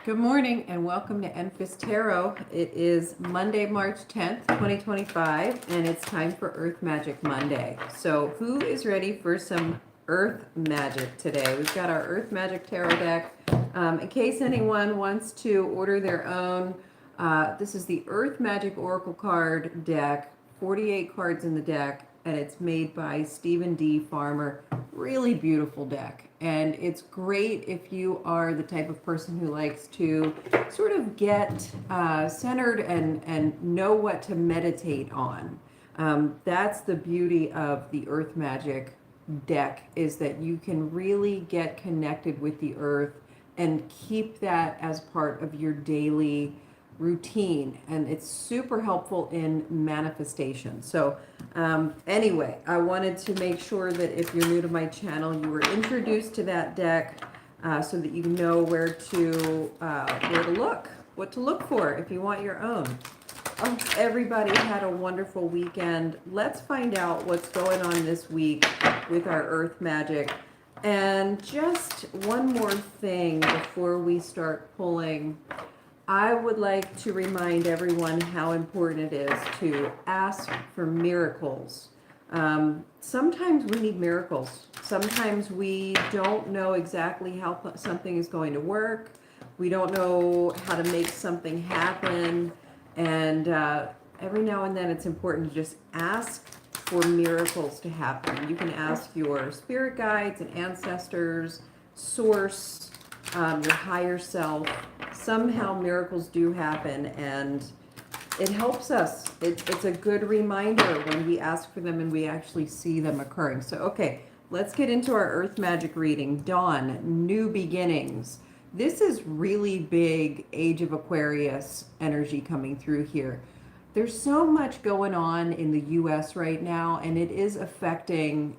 Good morning and welcome to Enfys Tarot. It is Monday, March 10th, 2025, and it's time for Earth Magic Monday. So who is ready for some Earth Magic today? We've got our Earth Magic Tarot deck. In case anyone wants to order their own, this is the Earth Magic Oracle card deck, 48 cards in the deck, and it's made by Stephen D. Farmer. Really beautiful deck. And it's great if you are the type of person who likes to sort of get centered and know what to meditate on. That's the beauty of the Earth Magic deck, is that you can really get connected with the earth and keep that as part of your daily routine, and it's super helpful in manifestation. So anyway, I wanted to make sure that if you're new to my channel, you were introduced to that deck so that you know where to look, what to look for if you want your own. Everybody had a wonderful weekend. Let's find out what's going on this week with our Earth Magic. And just one more thing before we start pulling, I would like to remind everyone how important it is to ask for miracles. Sometimes we need miracles. Sometimes we don't know exactly how something is going to work. We don't know how to make something happen. And every now and then it's important to just ask for miracles to happen. You can ask your spirit guides and ancestors, source, your higher self. Somehow miracles do happen, and it helps us. It's a good reminder when we ask for them and we actually see them occurring. So, okay, let's get into our Earth Magic reading. Dawn, new beginnings. This is really big Age of Aquarius energy coming through here. There's so much going on in the US right now, and it is affecting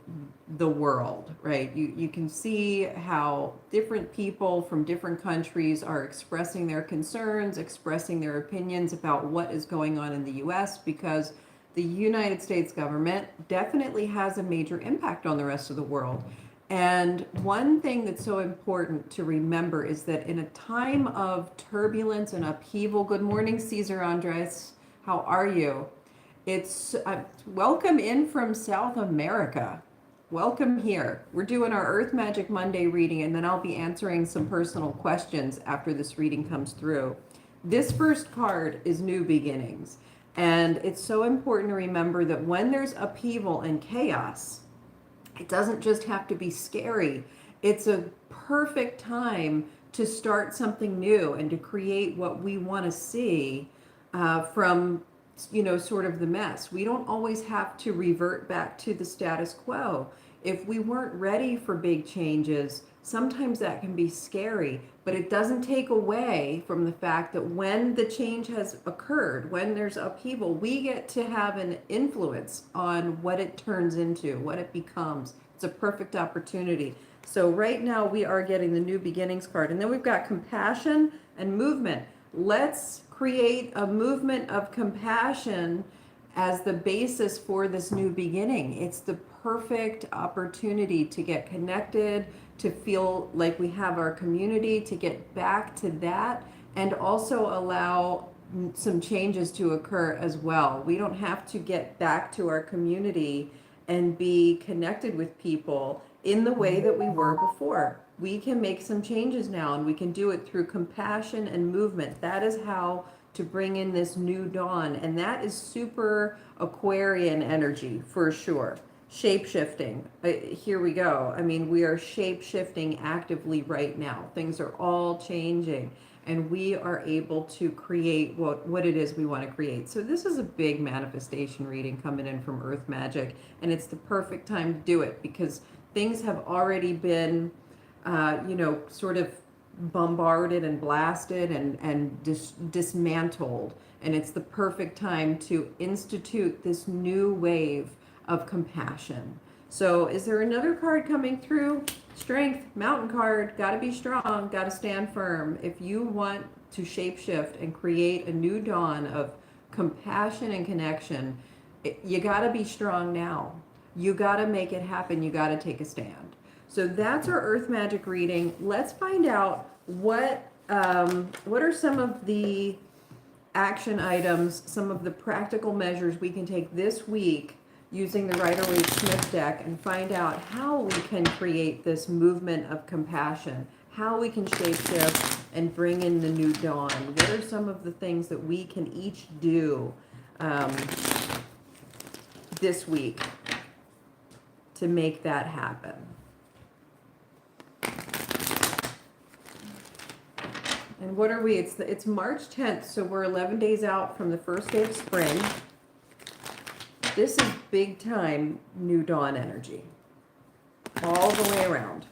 the world, right? You can see how different people from different countries are expressing their concerns, expressing their opinions about what is going on in the US, because the United States government definitely has a major impact on the rest of the world. And one thing that's so important to remember is that in a time of turbulence and upheaval, good morning, Cesar Andres. How are you? It's welcome in from South America. Welcome here. We're doing our Earth Magic Monday reading, and then I'll be answering some personal questions after this reading comes through. This first card is New Beginnings. And it's so important to remember that when there's upheaval and chaos, it doesn't just have to be scary. It's a perfect time to start something new and to create what we want to see from, sort of the mess. We don't always have to revert back to the status quo. If we weren't ready for big changes, sometimes that can be scary, but it doesn't take away from the fact that when the change has occurred, when there's upheaval, we get to have an influence on what it turns into, what it becomes. It's a perfect opportunity. So right now we are getting the New Beginnings card, and then we've got compassion and movement. Let's create a movement of compassion as the basis for this new beginning. It's the perfect opportunity to get connected, to feel like we have our community, to get back to that, and also allow some changes to occur as well. We don't have to get back to our community and be connected with people in the way that we were before. We can make some changes now, and we can do it through compassion and movement. That is how to bring in this new dawn, and that is super Aquarian energy for sure. Shape-shifting. Here we go. I mean, we are shape-shifting actively right now. Things are all changing, and we are able to create what it is we want to create. So this is a big manifestation reading coming in from Earth Magic, and it's the perfect time to do it because things have already been sort of bombarded and blasted and dismantled. And it's the perfect time to institute this new wave of compassion. So is there another card coming through? Strength, Mountain card, got to be strong, got to stand firm. If you want to shapeshift and create a new dawn of compassion and connection, you got to be strong now. You got to make it happen. You got to take a stand. So that's our Earth Magic reading. Let's find out what what are some of the action items, some of the practical measures we can take this week using the Rider-Waite-Smith deck and find out how we can create this movement of compassion, how we can shapeshift and bring in the new dawn? What are some of the things that we can each do this week to make that happen? And what are we? It's March 10th, so we're 11 days out from the first day of spring. This is big time new dawn energy. All the way around.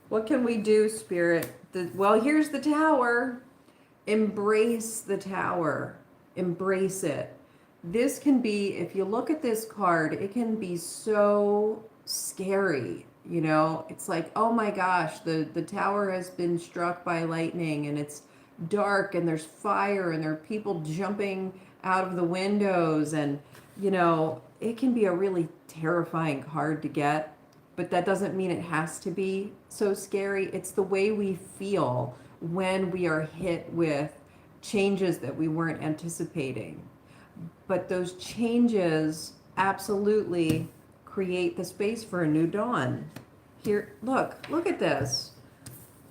What can we do, Spirit? Well, here's the tower. Embrace the tower. Embrace it. This can be, if you look at this card, it can be so scary. You know, it's like, oh my gosh, the tower has been struck by lightning and it's dark and there's fire and there are people jumping out of the windows. And, you know, it can be a really terrifying card to get, but that doesn't mean it has to be so scary. It's the way we feel when we are hit with changes that we weren't anticipating. But those changes absolutely create the space for a new dawn. Here, look at this.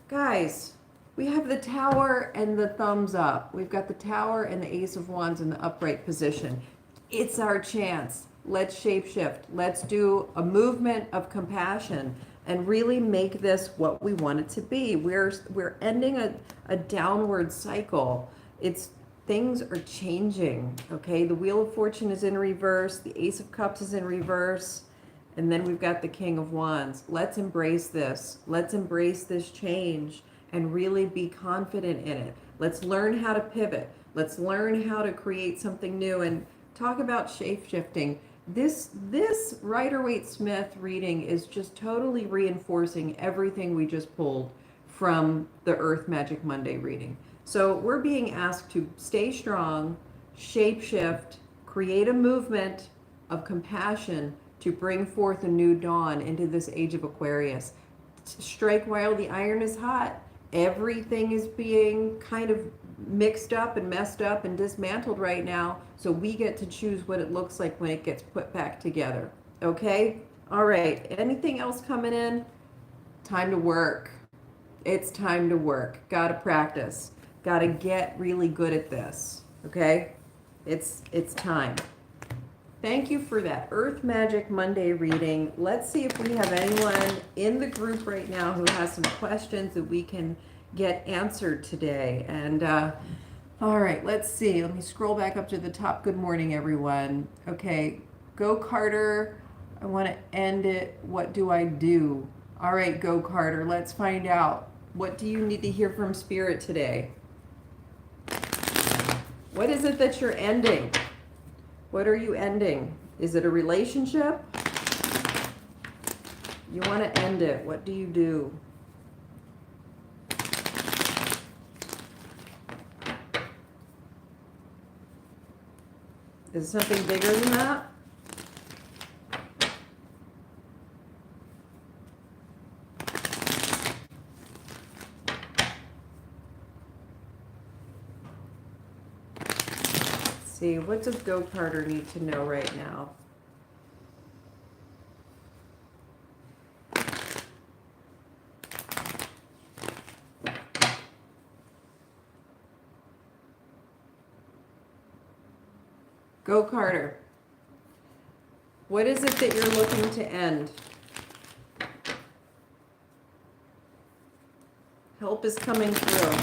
Guys, we have the tower and the thumbs up. We've got the tower and the Ace of Wands in the upright position. It's our chance. Let's shapeshift. Let's do a movement of compassion and really make this what we want it to be. We're ending a downward cycle. Things are changing, okay? The Wheel of Fortune is in reverse. The Ace of Cups is in reverse. And then we've got the King of Wands. Let's embrace this. Let's embrace this change and really be confident in it. Let's learn how to pivot. Let's learn how to create something new and talk about shape-shifting. This Rider-Waite-Smith reading is just totally reinforcing everything we just pulled from the Earth Magic Monday reading. So we're being asked to stay strong, shape-shift, create a movement of compassion to bring forth a new dawn into this age of Aquarius. Strike while the iron is hot. Everything is being kind of mixed up and messed up and dismantled right now. So we get to choose what it looks like when it gets put back together. Okay? All right. Anything else coming in? Time to work. It's time to work. Got to practice. Got to get really good at this. Okay? It's time. Thank you for that Earth Magic Monday reading. Let's see if we have anyone in the group right now who has some questions that we can get answered today. And all right, let's see. Let me scroll back up to the top. Good morning, everyone. Okay, go Carter. I want to end it. What do I do? All right, go Carter. Let's find out. What do you need to hear from Spirit today? What is it that you're ending? What are you ending? Is it a relationship? You want to end it. What do you do? Is it something bigger than that? See, what does Go Carter need to know right now? Go Carter. What is it that you're looking to end? Help is coming through.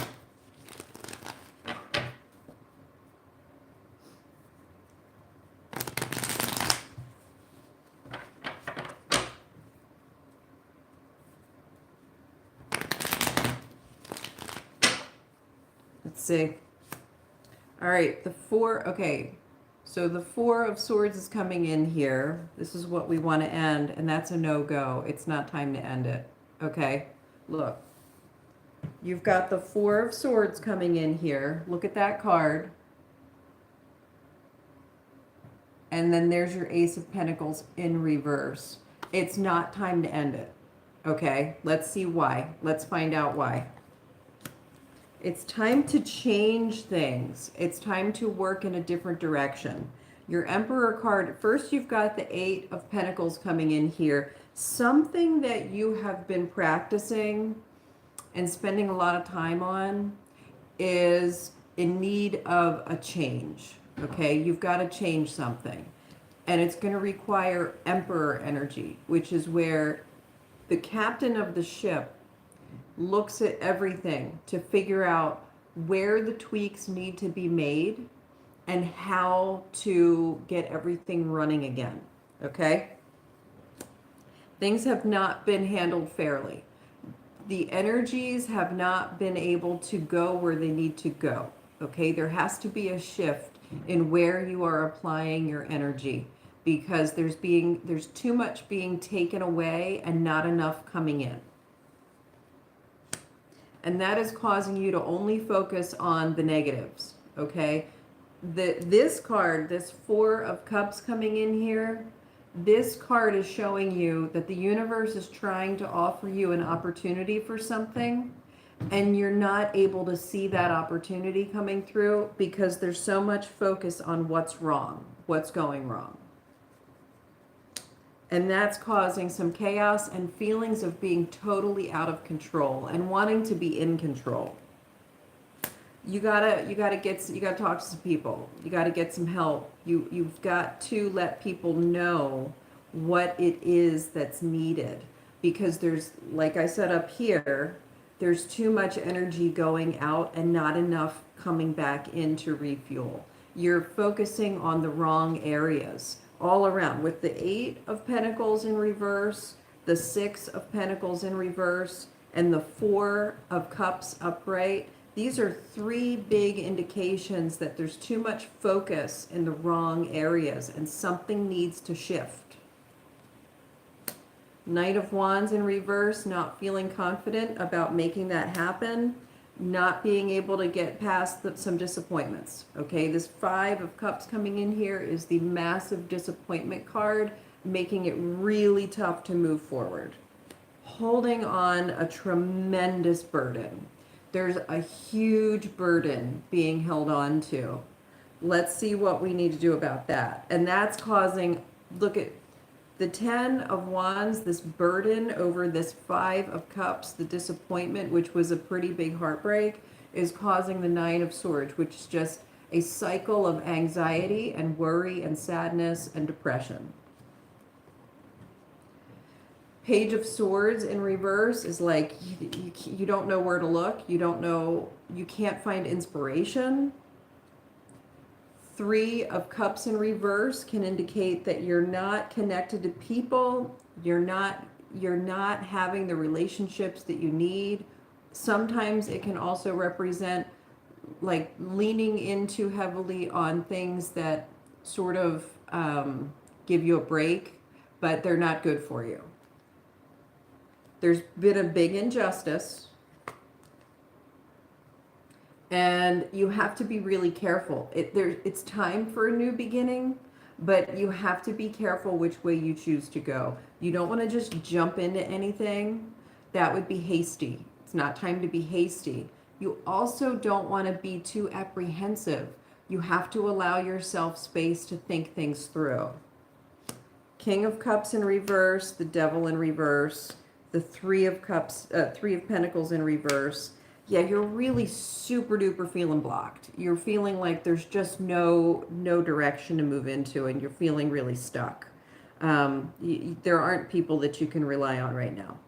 Let's see. All right, the four, okay. So the Four of Swords is coming in here. This is what we want to end, and that's a no-go. It's not time to end it. Okay, look. You've got the Four of Swords coming in here. Look at that card. And then there's your Ace of Pentacles in reverse. It's not time to end it. Okay, let's see why. Let's find out why. It's time to change things. It's time to work in a different direction. Your Emperor card, first you've got the Eight of Pentacles coming in here. Something that you have been practicing and spending a lot of time on is in need of a change. Okay, you've got to change something. And it's going to require Emperor energy, which is where the captain of the ship looks at everything to figure out where the tweaks need to be made and how to get everything running again. Okay? Things have not been handled fairly. The energies have not been able to go where they need to go. Okay? There has to be a shift in where you are applying your energy, because there's too much being taken away and not enough coming in. And that is causing you to only focus on the negatives, okay? This card, this Four of Cups coming in here, this card is showing you that the universe is trying to offer you an opportunity for something, and you're not able to see that opportunity coming through because there's so much focus on what's wrong, what's going wrong. And that's causing some chaos and feelings of being totally out of control and wanting to be in control. You gotta talk to some people. You gotta get some help. You've got to let people know what it is that's needed, because there's, like I said up here, there's too much energy going out and not enough coming back in to refuel. You're focusing on the wrong areas all around, with the Eight of Pentacles in reverse, the Six of Pentacles in reverse, and the Four of Cups upright. These are three big indications that there's too much focus in the wrong areas and something needs to shift. Knight of Wands in reverse, not feeling confident about making that happen, not being able to get past some disappointments. Okay, this Five of Cups coming in here is the massive disappointment card, making it really tough to move forward. Holding on a tremendous burden. There's a huge burden being held on to. Let's see what we need to do about that. And that's causing, look at the Ten of Wands, this burden over this Five of Cups, the disappointment, which was a pretty big heartbreak, is causing the Nine of Swords, which is just a cycle of anxiety and worry and sadness and depression. Page of Swords in reverse is like you don't know where to look. You don't know, you can't find inspiration. Three of Cups in reverse can indicate that you're not connected to people. You're not having the relationships that you need. Sometimes it can also represent like leaning in too heavily on things that sort of give you a break, but they're not good for you. There's been a big injustice, and you have to be really careful. It's time for a new beginning, but you have to be careful which way you choose to go. You don't want to just jump into anything. That would be hasty. It's not time to be hasty. You also don't want to be too apprehensive. You have to allow yourself space to think things through. King of Cups in reverse, the Devil in reverse, the Three of Cups, Three of Pentacles in reverse. Yeah, you're really super duper feeling blocked. You're feeling like there's just no direction to move into, and you're feeling really stuck. There aren't people that you can rely on right now.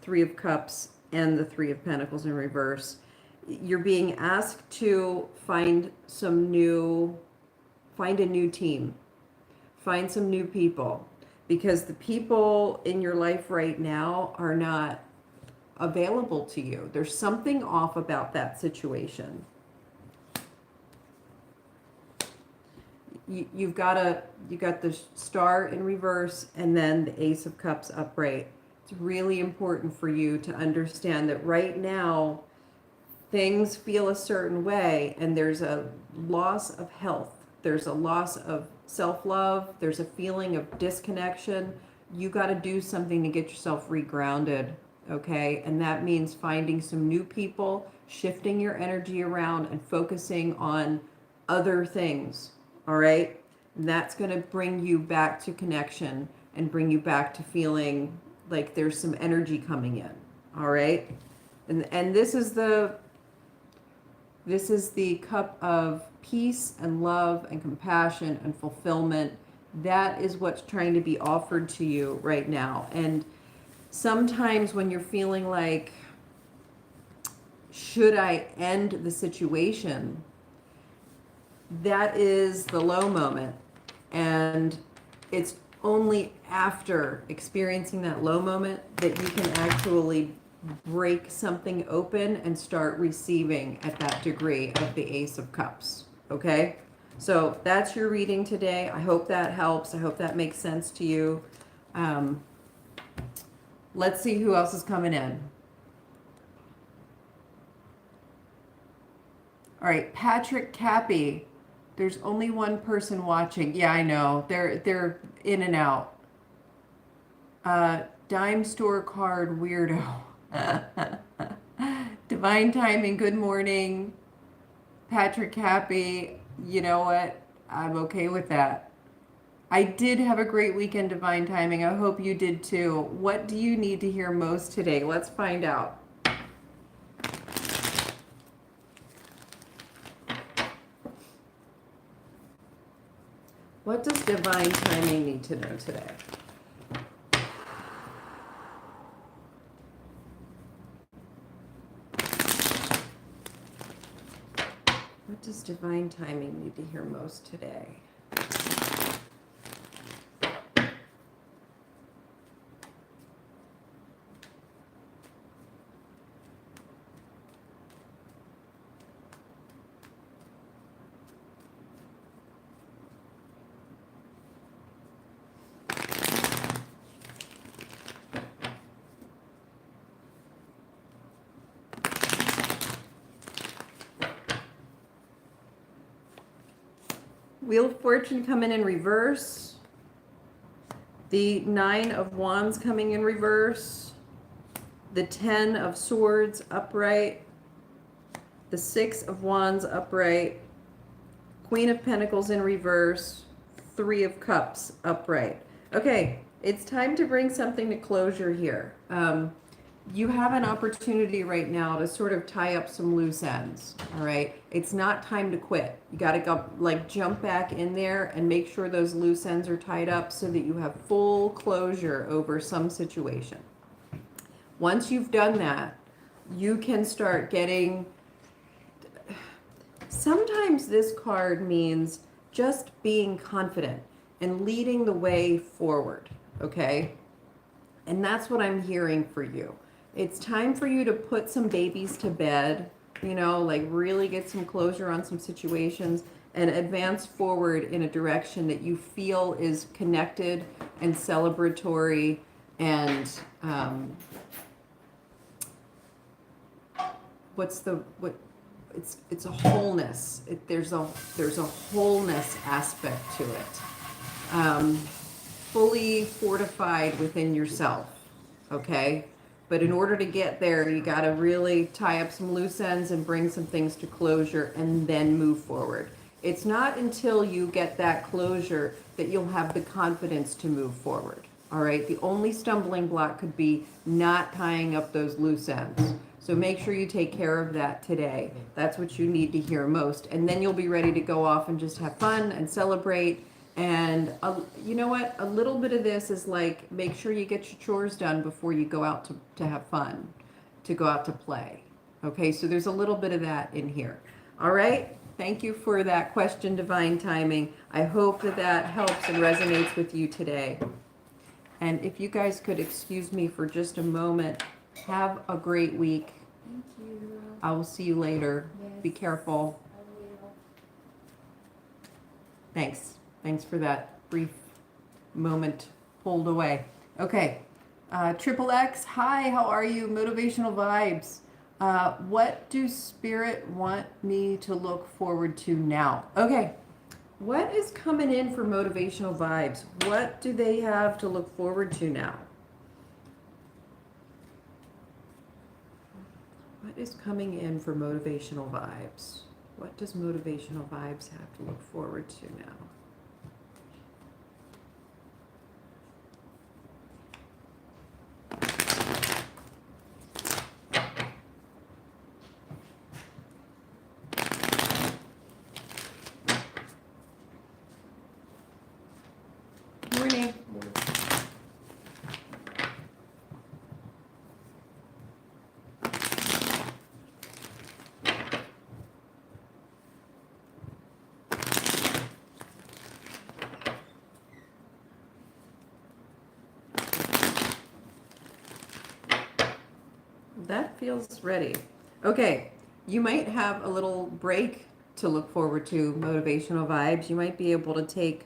Three of Cups and the Three of Pentacles in reverse. You're being asked to find a new team. Find some new people, because the people in your life right now are not available to you. There's something off about that situation. You got the Star in reverse and then the Ace of Cups upright. It's really important for you to understand that right now things feel a certain way, and there's a loss of health. There's a loss of self-love. There's a feeling of disconnection. You got to do something to get yourself regrounded. okay? And that means finding some new people, shifting your energy around, and focusing on other things, all right? And that's going to bring you back to connection and bring you back to feeling like there's some energy coming in, all right? And this is the cup of peace and love and compassion and fulfillment. That is what's trying to be offered to you right now. And sometimes when you're feeling like, should I end the situation? That is the low moment. And it's only after experiencing that low moment that you can actually break something open and start receiving at that degree of the Ace of Cups. Okay? So that's your reading today. I hope that helps. I hope that makes sense to you. Let's see who else is coming in. All right, Patrick Cappy. There's only one person watching. Yeah, I know. They're in and out. Dime store card weirdo. Divine timing. Good morning, Patrick Cappy. You know what? I'm okay with that. I did have a great weekend, Divine Timing. I hope you did too. What do you need to hear most today? Let's find out. What does Divine Timing need to know today? What does Divine Timing need to hear most today? Wheel of Fortune coming in reverse. The Nine of Wands coming in reverse. The Ten of Swords upright. The Six of Wands upright. Queen of Pentacles in reverse. Three of Cups upright. Okay, it's time to bring something to closure here. You have an opportunity right now to sort of tie up some loose ends, all right? It's not time to quit. You got to go, like, jump back in there and make sure those loose ends are tied up so that you have full closure over some situation. Once you've done that, you can start getting... Sometimes this card means just being confident and leading the way forward, okay? And that's what I'm hearing for you. It's time for you to put some babies to bed, you know, like really get some closure on some situations and advance forward in a direction that you feel is connected and celebratory and it's a wholeness. There's a wholeness aspect to it. Fully fortified within yourself, okay? But in order to get there, you got to really tie up some loose ends and bring some things to closure and then move forward. It's not until you get that closure that you'll have the confidence to move forward, all right? The only stumbling block could be not tying up those loose ends. So make sure you take care of that today. That's what you need to hear most. And then you'll be ready to go off and just have fun and celebrate. And you know what? A little bit of this is like, make sure you get your chores done before you go out to have fun, to go out to play. Okay, so there's a little bit of that in here. All right? Thank you for that question, Divine Timing. I hope that that helps and resonates with you today. And if you guys could excuse me for just a moment, have a great week. Thank you. I will see you later. Yes. Be careful. I will. Thanks. Thanks for that brief moment pulled away. Okay. Triple X, hi, how are you? Motivational vibes. What do Spirit want me to look forward to now? Okay. What is coming in for motivational vibes? What do they have to look forward to now? What is coming in for motivational vibes? What does motivational vibes have to look forward to now? Morning. That feels ready. Okay, you might have a little break to look forward to motivational vibes. You might be able to take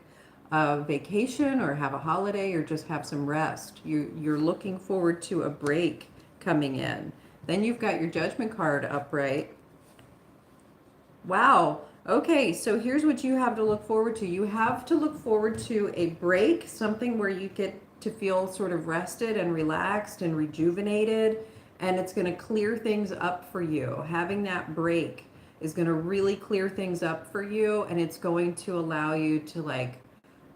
a vacation or have a holiday or just have some rest. You're looking forward to a break coming in. Then you've got your judgment card upright. Wow. Okay, so here's what you have to look forward to. You have to look forward to a break, something where you get to feel sort of rested and relaxed and rejuvenated, and it's going to clear things up for you. Having that break is going to really clear things up for you, and it's going to allow you to like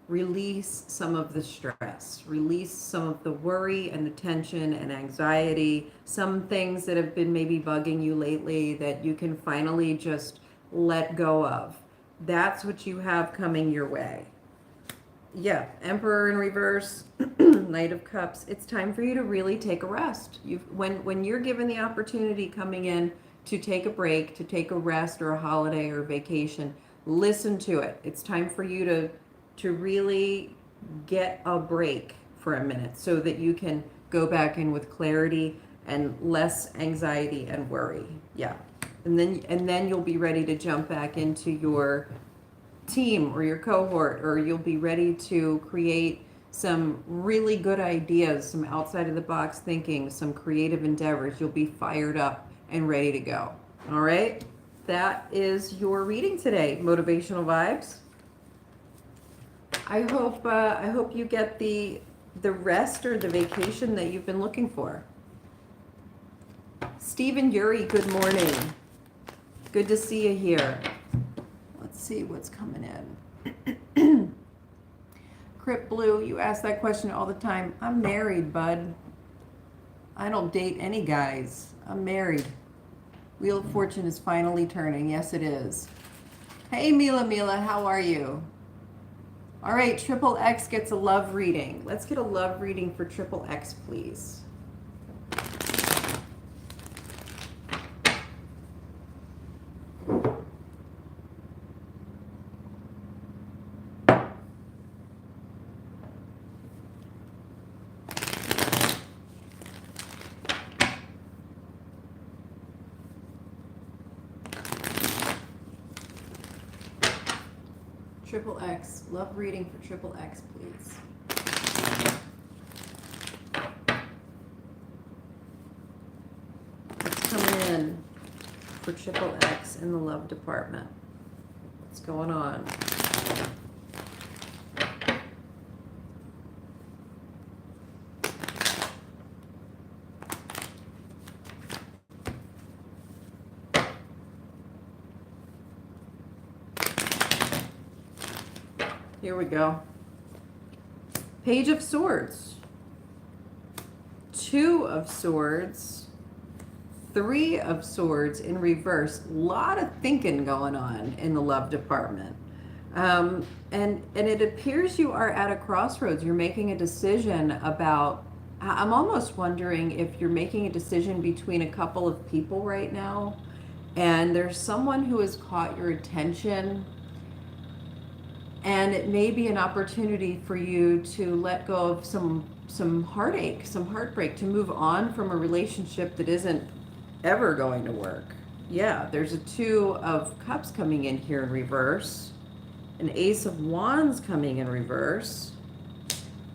release some of the stress, release some of the worry and the tension and anxiety, some things that have been maybe bugging you lately that you can finally just let go of. That's what you have coming your way. Yeah, Emperor in reverse, Knight of Cups. It's time for you to really take a rest. When you're given the opportunity coming in to take a break, to take a rest or a holiday or vacation, listen to it. It's time for you to really get a break for a minute so that you can go back in with clarity and less anxiety and worry. Yeah. And then you'll be ready to jump back into your team or your cohort, or you'll be ready to create some really good ideas, some outside of the box thinking, some creative endeavors. You'll be fired up and ready to go. All right? That is your reading today, Motivational Vibes. I hope you get the rest or the vacation that you've been looking for. Steve and Yuri, good morning. Good to see you here. Let's see what's coming in. Crypt Blue, you ask that question all the time. I'm married, bud. I don't date any guys. I'm married. Wheel of Fortune is finally turning. Yes, it is. Hey, Mila, how are you? All right, Triple X gets a love reading. Let's get a love reading for Triple X, please. Triple X, love reading for Triple X, please. What's coming in for Triple X in the love department? What's going on? Here we go. Page of Swords. 2 of Swords. 3 of Swords in reverse. A lot of thinking going on in the love department. And it appears you are at a crossroads. You're making a decision about, I'm almost wondering if you're making a decision between a couple of people right now, and there's someone who has caught your attention. And it may be an opportunity for you to let go of some heartache, some heartbreak, to move on from a relationship that isn't ever going to work. Yeah, there's a 2 of Cups coming in here in reverse, an Ace of Wands coming in reverse,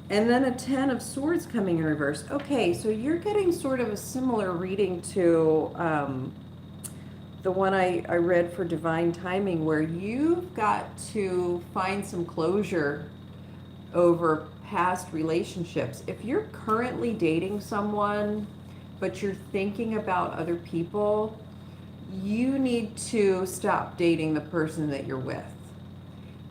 and then a 10 of Swords coming in reverse. Okay, so you're getting sort of a similar reading to the one I read for Divine Timing, where you've got to find some closure over past relationships. If you're currently dating someone, but you're thinking about other people, you need to stop dating the person that you're with.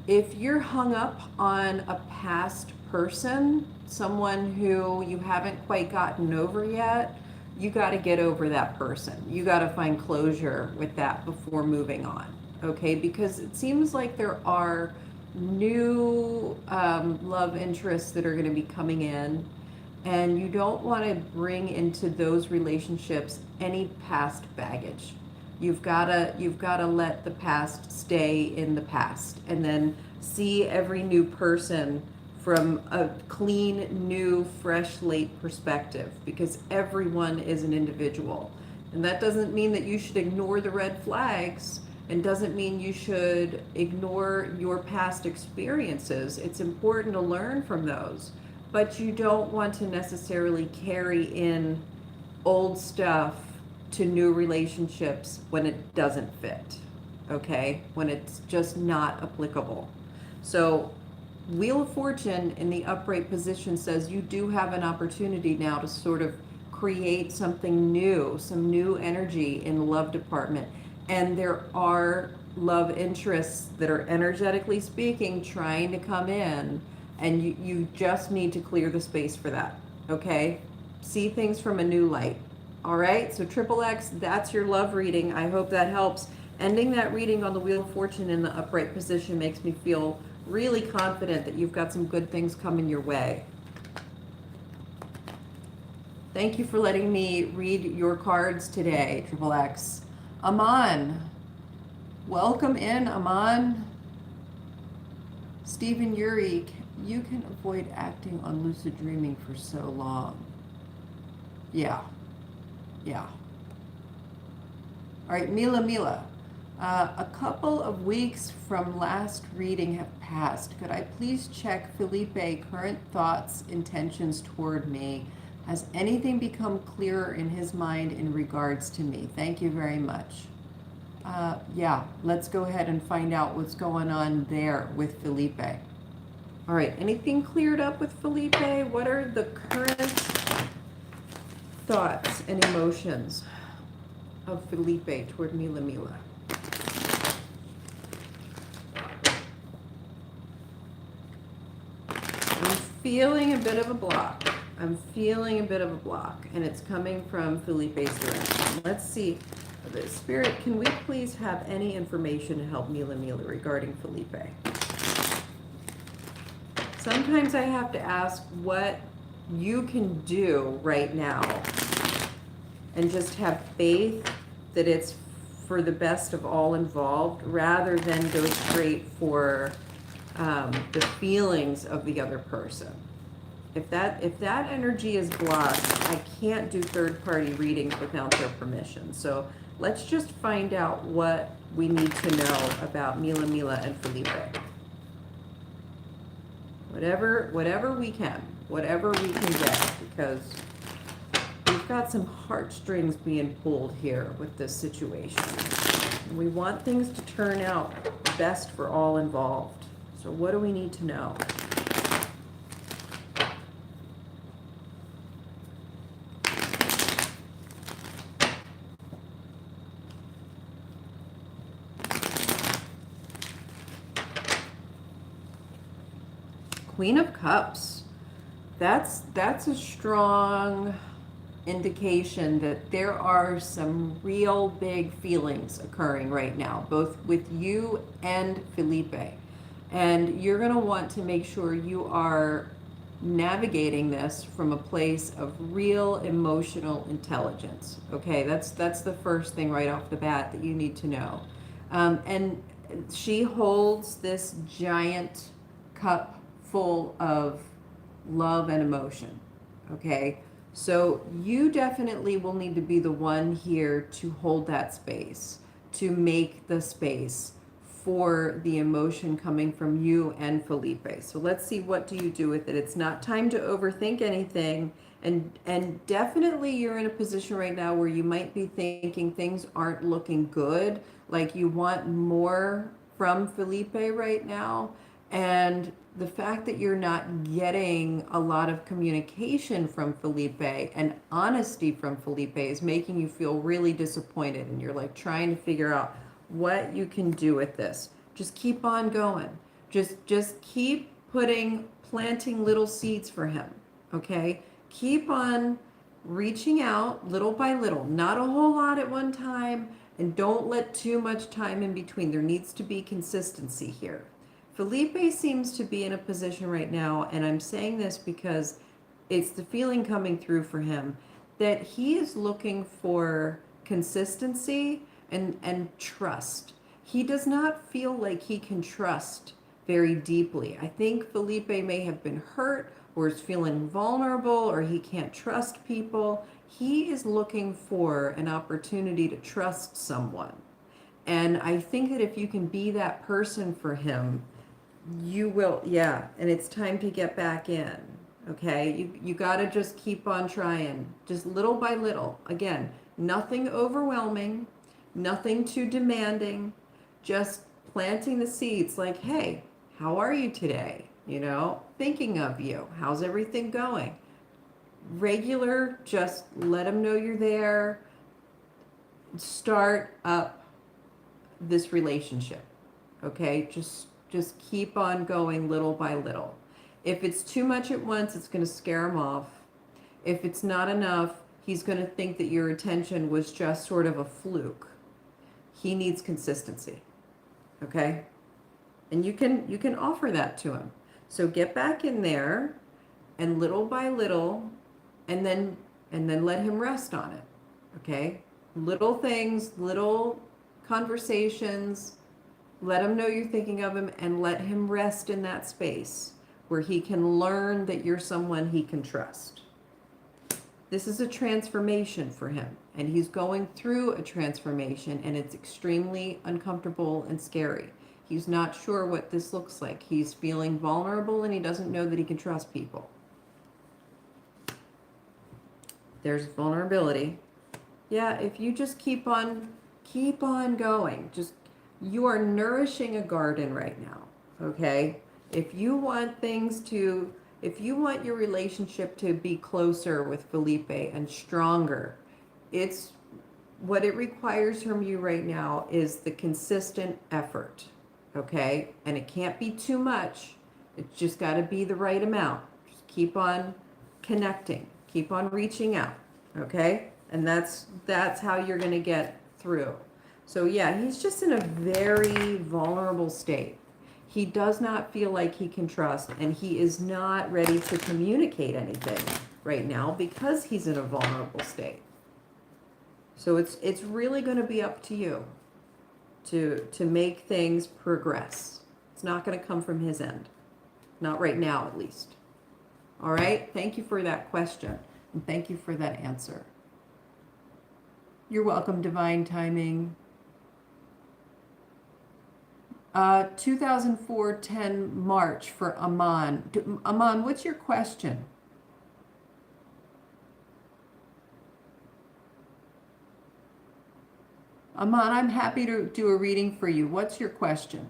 If you're hung up on a past person, someone who you haven't quite gotten over yet, you got to get over that person. You got to find closure with that before moving on, okay? Because it seems like there are new love interests that are going to be coming in, and you don't want to bring into those relationships any past baggage. You've gotta let the past stay in the past, and then see every new person from a clean, new, fresh slate perspective, because everyone is an individual. And that doesn't mean that you should ignore the red flags, and doesn't mean you should ignore your past experiences. It's important to learn from those, but you don't want to necessarily carry in old stuff to new relationships when it doesn't fit, okay? When it's just not applicable. So Wheel of Fortune in the upright position says you do have an opportunity now to sort of create something new, some new energy in the love department. And there are love interests that are, energetically speaking, trying to come in, and you just need to clear the space for that, okay? See things from a new light. All right, so Triple X, that's your love reading. I hope that helps. Ending that reading on the Wheel of Fortune in the upright position makes me feel really confident that you've got some good things coming your way. Thank you for letting me read your cards today, Triple X. Aman, welcome in, Aman. Stephen, Yuri, you can avoid acting on lucid dreaming for so long. Yeah. All right, Mila. A couple of weeks from last reading have passed. Could I please check Felipe current thoughts, intentions toward me? Has anything become clearer in his mind in regards to me? Thank you very much. Yeah, let's go ahead and find out what's going on there with Felipe. All right, anything cleared up with Felipe? What are the current thoughts and emotions of Felipe toward Mila? I'm feeling a bit of a block. And it's coming from Felipe's direction. Let's see. Spirit, can we please have any information to help Mila regarding Felipe? Sometimes I have to ask what you can do right now and just have faith that it's for the best of all involved, rather than go straight for the feelings of the other person. If that energy is blocked, I can't do third-party readings without their permission. So let's just find out what we need to know about Mila and Felipe. Whatever we can get, because we've got some heartstrings being pulled here with this situation. And we want things to turn out best for all involved. So what do we need to know? Queen of Cups. That's a strong indication that there are some real big feelings occurring right now, both with you and Felipe. And you're going to want to make sure you are navigating this from a place of real emotional intelligence. Okay, that's the first thing right off the bat that you need to know. And she holds this giant cup full of love and emotion. Okay, so you definitely will need to be the one here to hold that space, to make the space for the emotion coming from you and Felipe. So let's see, what do you do with it? It's not time to overthink anything. And definitely you're in a position right now where you might be thinking things aren't looking good. Like you want more from Felipe right now. And the fact that you're not getting a lot of communication from Felipe and honesty from Felipe is making you feel really disappointed, and you're like trying to figure out what you can do with this. Just keep on going. Just keep planting little seeds for him. Okay? Keep on reaching out little by little, not a whole lot at one time, and don't let too much time in between. There needs to be consistency here. Felipe seems to be in a position right now, and I'm saying this because it's the feeling coming through for him, that he is looking for consistency and trust. He does not feel like he can trust very deeply. I think Felipe may have been hurt or is feeling vulnerable or he can't trust people. He is looking for an opportunity to trust someone. And I think that if you can be that person for him, you will, yeah, and it's time to get back in. Okay, you got to just keep on trying, just little by little. Again, nothing overwhelming, nothing too demanding, just planting the seeds like, hey, how are you today? You know, thinking of you. How's everything going? Regular, just let them know you're there. Start up this relationship. Okay, just keep on going little by little. If it's too much at once, it's going to scare him off. If it's not enough, he's going to think that your attention was just sort of a fluke. He needs consistency. Okay? And you can offer that to him. So get back in there and little by little, and then let him rest on it. Okay? Little things, little conversations. Let him know you're thinking of him and let him rest in that space where he can learn that you're someone he can trust. This is a transformation for him, and he's going through a transformation, and it's extremely uncomfortable and scary. He's not sure what this looks like. He's feeling vulnerable and he doesn't know that he can trust people. There's vulnerability. Yeah, if you just keep on going, you are nourishing a garden right now, okay? If you want your relationship to be closer with Felipe and stronger, what it requires from you right now is the consistent effort, okay? And it can't be too much. It's just got to be the right amount. Just keep on connecting, keep on reaching out, okay? And that's how you're going to get through. So yeah, he's just in a very vulnerable state. He does not feel like he can trust, and he is not ready to communicate anything right now because he's in a vulnerable state. So it's really going to be up to you to make things progress. It's not going to come from his end. Not right now, at least. All right? Thank you for that question, and thank you for that answer. You're welcome, Divine Timing. 2004-10 March for Aman. Aman, what's your question? Aman, I'm happy to do a reading for you. What's your question?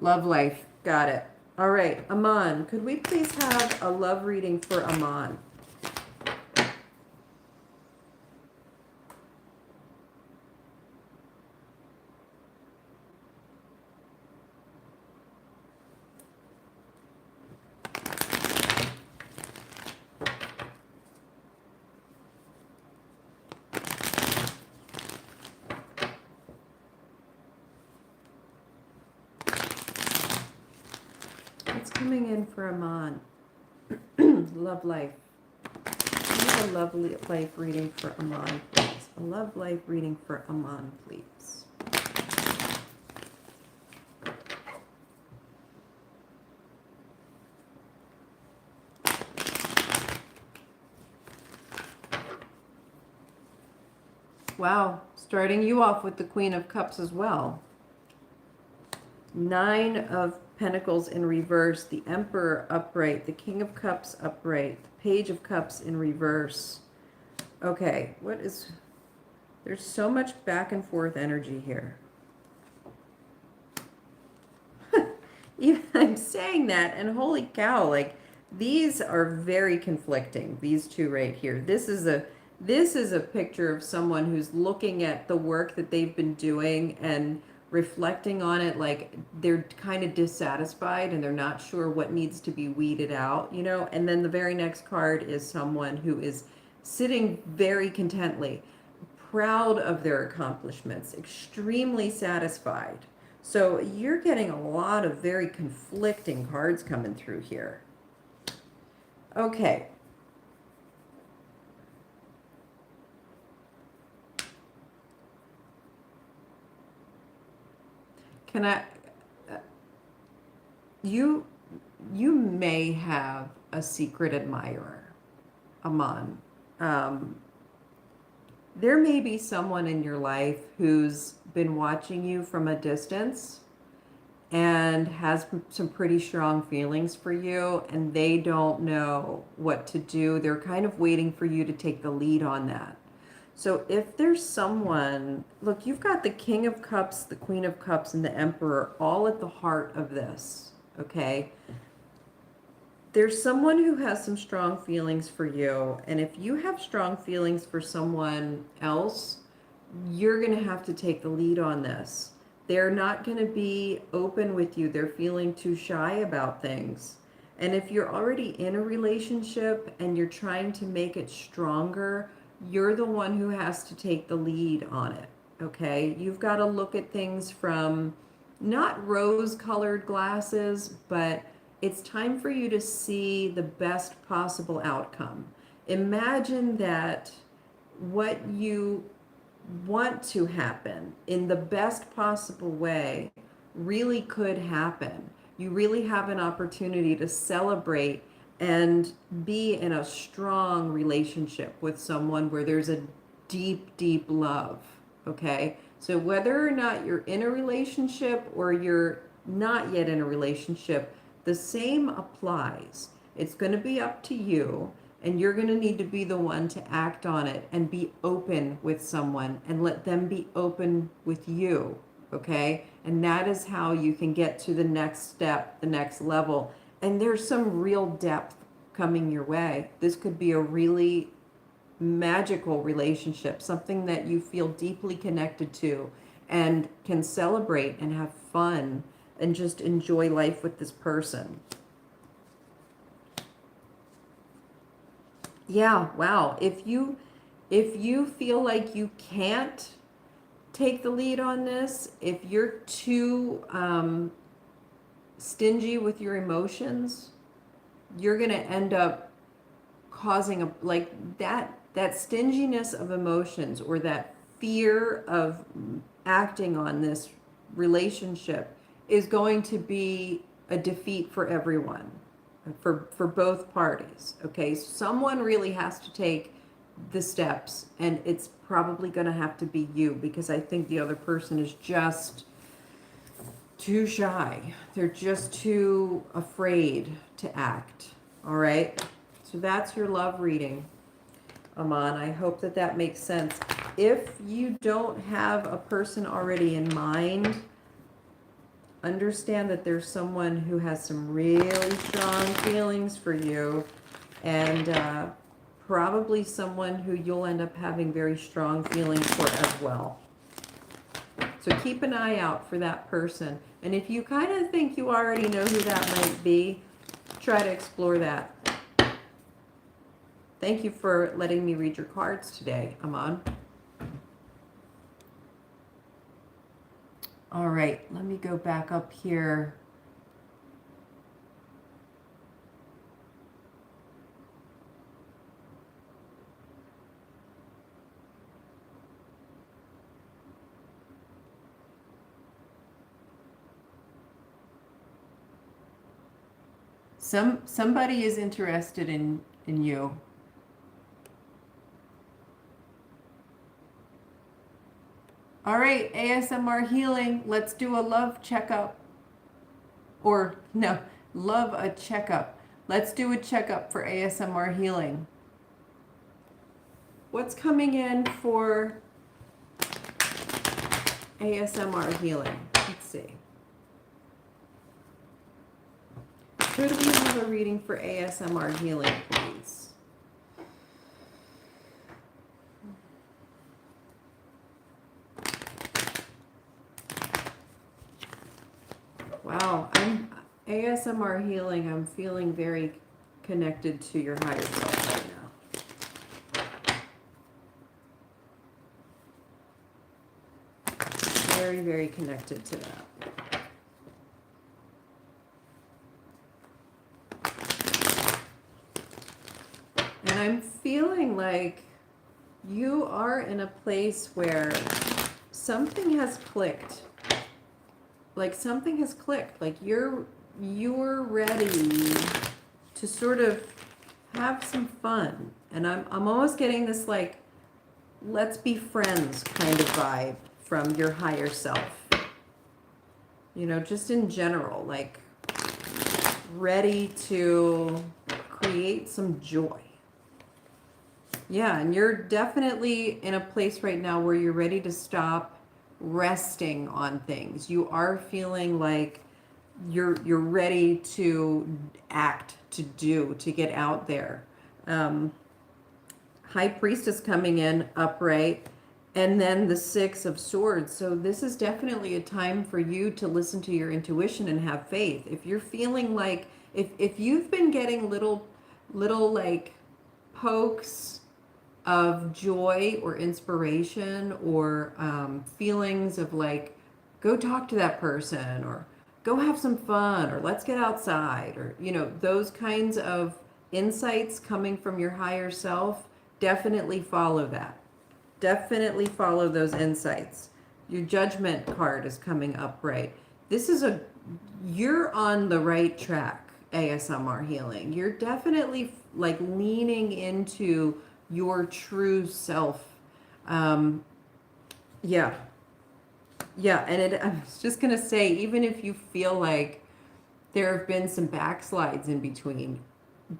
Love life. Got it. All right, Aman, could we please have a love reading for Aman? What's coming in for Aman? Love life. Give me a love life reading for Aman, please. A love life reading for Aman, please. Wow, starting you off with the Queen of Cups as well. Nine of Pentacles in reverse, the Emperor upright, the King of Cups upright, the Page of Cups in reverse. Okay, there's so much back and forth energy here. Even I'm saying that, and holy cow, like, these are very conflicting, these two right here. This is a picture of someone who's looking at the work that they've been doing and reflecting on it, like they're kind of dissatisfied and they're not sure what needs to be weeded out, you know? And then the very next card is someone who is sitting very contently, proud of their accomplishments, extremely satisfied. So you're getting a lot of very conflicting cards coming through here. Okay. Can I, you may have a secret admirer, Aman. There may be someone in your life who's been watching you from a distance and has some pretty strong feelings for you, and they don't know what to do. They're kind of waiting for you to take the lead on that. So if there's someone, look, you've got the King of Cups, the Queen of Cups, and the Emperor all at the heart of this, okay? There's someone who has some strong feelings for you, and if you have strong feelings for someone else, you're going to have to take the lead on this. They're not going to be open with you. They're feeling too shy about things. And if you're already in a relationship and you're trying to make it stronger, you're the one who has to take the lead on it, okay? You've got to look at things from not rose-colored glasses, but it's time for you to see the best possible outcome. Imagine that what you want to happen in the best possible way really could happen. You really have an opportunity to celebrate and be in a strong relationship with someone where there's a deep, deep love, okay? So whether or not you're in a relationship or you're not yet in a relationship, the same applies. It's going to be up to you, and you're going to need to be the one to act on it and be open with someone and let them be open with you, okay? And that is how you can get to the next step, the next level. And there's some real depth coming your way. This could be a really magical relationship, something that you feel deeply connected to and can celebrate and have fun and just enjoy life with this person. Yeah, wow. If you feel like you can't take the lead on this, if you're too stingy with your emotions, you're going to end up causing a, like, that stinginess of emotions or that fear of acting on this relationship is going to be a defeat for everyone, for both parties, okay? Someone really has to take the steps, and it's probably going to have to be you, because I think the other person is just too shy. They're just too afraid to act, all right? So that's your love reading, Aman. I hope that that makes sense. If you don't have a person already in mind, understand that there's someone who has some really strong feelings for you, and probably someone who you'll end up having very strong feelings for as well. So keep an eye out for that person. And if you kind of think you already know who that might be, try to explore that. Thank you for letting me read your cards today, Aman. All right, let me go back up here. Somebody is interested in you. All right, ASMR healing. Let's do a love checkup. Or no, love a checkup. Let's do a checkup for ASMR healing. What's coming in for ASMR healing? Let's see. Could we have a reading for ASMR healing, please? Wow, ASMR healing, I'm feeling very connected to your higher self right now. Very, very connected to that. And I'm feeling like you are in a place where something has clicked. Like something has clicked. Like you're ready to sort of have some fun. And I'm almost getting this like let's be friends kind of vibe from your higher self. You know, just in general, like ready to create some joy. Yeah, and you're definitely in a place right now where you're ready to stop resting on things. You are feeling like you're ready to act, to do, to get out there. High Priestess coming in upright, and then the Six of Swords. So this is definitely a time for you to listen to your intuition and have faith. If you're feeling like, if you've been getting little like pokes of joy or inspiration or feelings of like, go talk to that person or go have some fun or let's get outside or, you know, those kinds of insights coming from your higher self, definitely follow that. Definitely follow those insights. Your Judgment card is coming upright. This is you're on the right track, ASMR healing. You're definitely like leaning into your true self. Yeah. Yeah, and I was just going to say, even if you feel like there have been some backslides in between,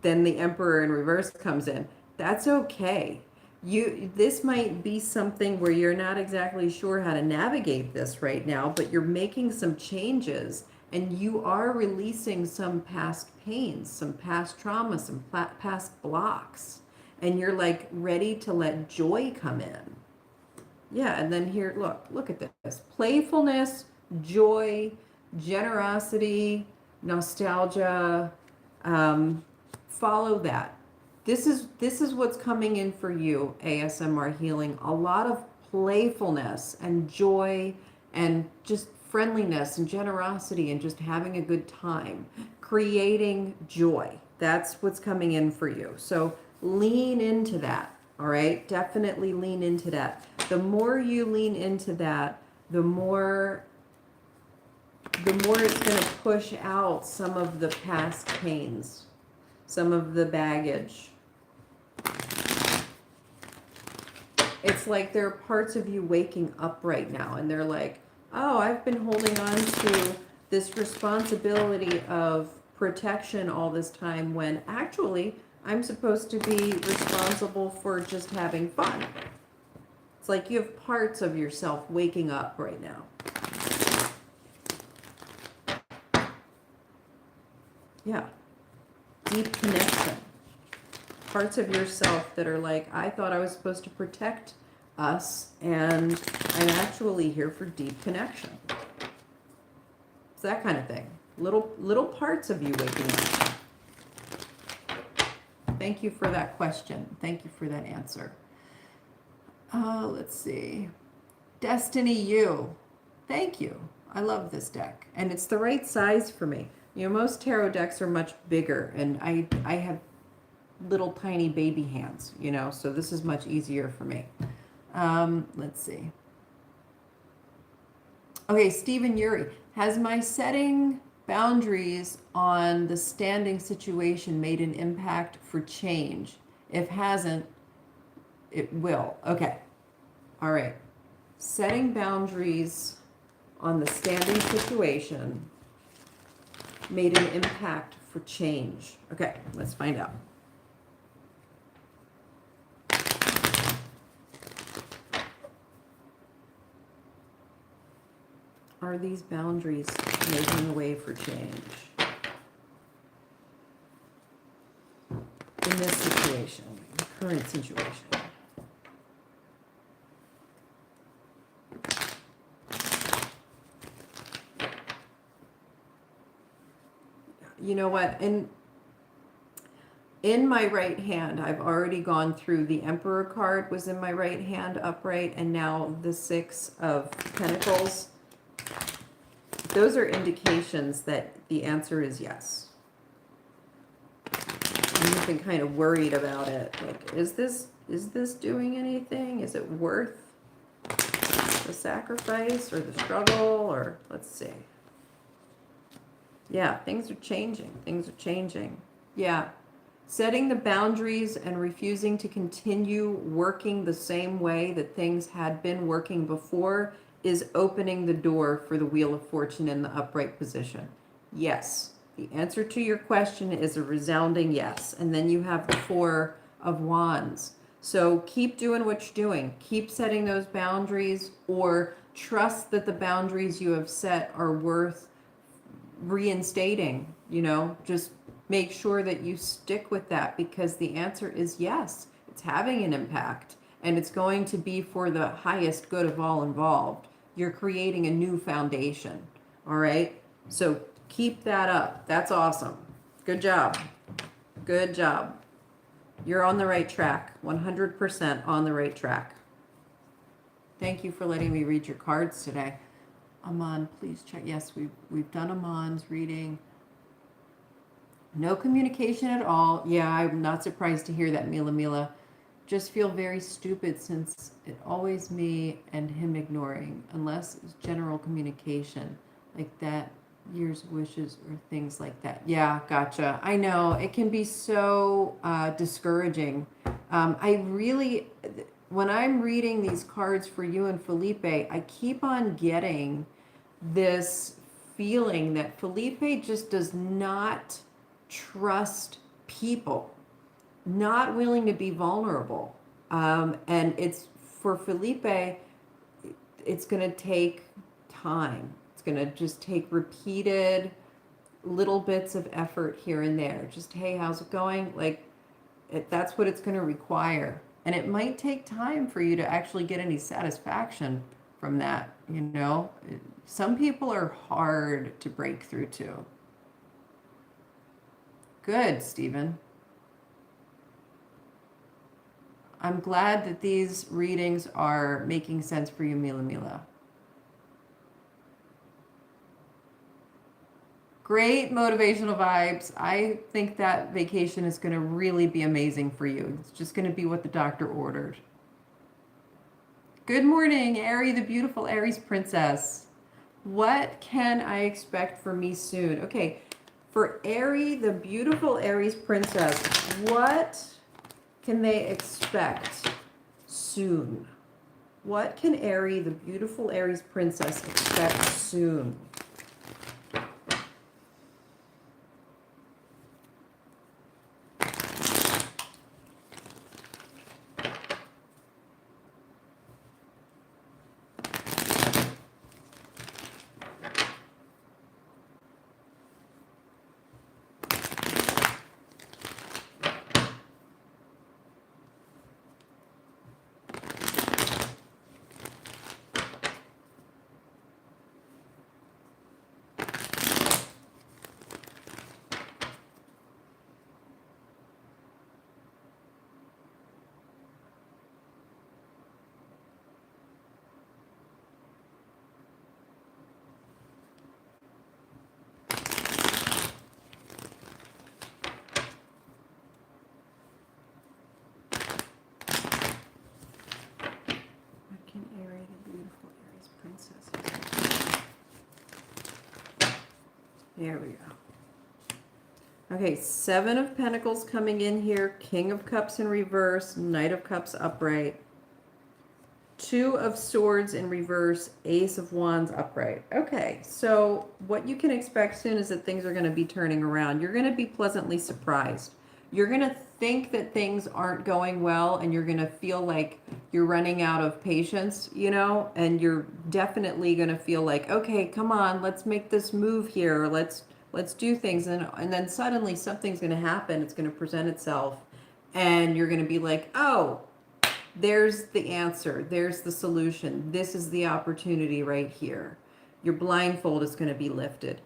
then the Emperor in reverse comes in. That's okay. This might be something where you're not exactly sure how to navigate this right now, but you're making some changes and you are releasing some past pains, some past trauma, some past blocks. And you're like ready to let joy come in. Yeah, and then here, look at this. Playfulness, joy, generosity, nostalgia. Follow that. This is what's coming in for you, ASMR healing. A lot of playfulness and joy and just friendliness and generosity and just having a good time. Creating joy. That's what's coming in for you. So lean into that. All right, definitely lean into that. The more you lean into that, the more it's going to push out some of the past pains, some of the baggage. It's like there are parts of you waking up right now and they're like, oh, I've been holding on to this responsibility of protection all this time when actually I'm supposed to be responsible for just having fun. It's like you have parts of yourself waking up right now. Yeah. Deep connection. Parts of yourself that are like, I thought I was supposed to protect us, and I'm actually here for deep connection. It's that kind of thing. Little parts of you waking up. Thank you for that question. Thank you for that answer. Let's see. Destiny U. Thank you. I love this deck. And it's the right size for me. You know, most tarot decks are much bigger, and I have little tiny baby hands, you know, so this is much easier for me. Let's see. Okay, Stephen Yuri. Has my setting boundaries on the standing situation made an impact for change? If hasn't, it will. Okay. All right. Setting boundaries on the standing situation. made an impact for change? Okay, let's find out. Are these boundaries making a way for change in this situation, the current situation? You know what? In my right hand, I've already gone through the Emperor card was in my right hand upright, and now the Six of Pentacles. Those are indications that the answer is yes. I've been kind of worried about it. Like, is this doing anything? Is it worth the sacrifice or the struggle? Or let's see. Yeah, things are changing. Things are changing. Yeah. Setting the boundaries and refusing to continue working the same way that things had been working before is opening the door for the Wheel of Fortune in the upright position. Yes. The answer to your question is a resounding yes. And then you have the Four of Wands. So keep doing what you're doing. Keep setting those boundaries, or trust that the boundaries you have set are worth reinstating. You know, just make sure that you stick with that, because the answer is yes. It's having an impact, and it's going to be for the highest good of all involved. You're creating a new foundation. All right. So keep that up. That's awesome. Good job. Good job. You're on the right track. 100% on the right track. Thank you for letting me read your cards today. Aman, please check. Yes, we've done Aman's reading. No communication at all. Yeah, I'm not surprised to hear that, Mila. Just feel very stupid since it always me and him ignoring, unless it's general communication like that, year's wishes or things like that. Yeah, gotcha. I know it can be so discouraging. I really, when I'm reading these cards for you and Felipe, I keep on getting this feeling that Felipe just does not trust people, not willing to be vulnerable. And it's for Felipe, it's going to take time. It's going to just take repeated little bits of effort here and there. Just, hey, how's it going? Like, that's what it's going to require. And it might take time for you to actually get any satisfaction from that. You know, some people are hard to break through to. Good, Stephen. I'm glad that these readings are making sense for you, Mila. Great motivational vibes. I think that vacation is going to really be amazing for you. It's just going to be what the doctor ordered. Good morning, Ari, the beautiful Aries princess. What can I expect from me soon? Okay, for Ari, the beautiful Aries princess, what can they expect soon? What can Ari, the beautiful Aries princess, expect soon? There we go. Okay, Seven of Pentacles coming in here, King of Cups in reverse, Knight of Cups upright, Two of Swords in reverse, Ace of Wands upright. Okay, so what you can expect soon is that things are going to be turning around. You're going to be pleasantly surprised. You're going to think that things aren't going well, and you're going to feel like you're running out of patience, you know, and you're definitely going to feel like, okay, come on, let's make this move here. Let's do things. And then suddenly something's going to happen. It's going to present itself, and you're going to be like, oh, there's the answer. There's the solution. This is the opportunity right here. Your blindfold is going to be lifted.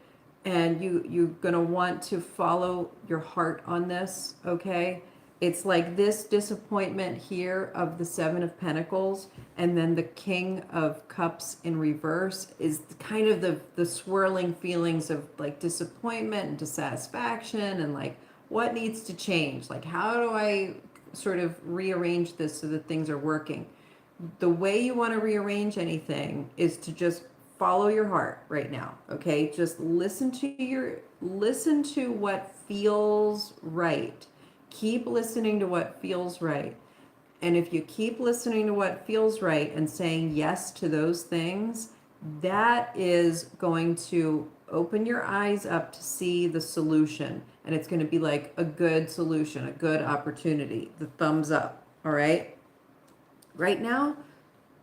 And you're going to want to follow your heart on this, okay? It's like this disappointment here of the Seven of Pentacles, and then the King of Cups in reverse is kind of the swirling feelings of like disappointment and dissatisfaction and like what needs to change? Like, how do I sort of rearrange this so that things are working? The way you want to rearrange anything is to just follow your heart right now, okay? Just listen to what feels right. Keep listening to what feels right. And if you keep listening to what feels right and saying yes to those things, that is going to open your eyes up to see the solution. And it's going to be like a good solution, a good opportunity, the thumbs up, all right? Right now,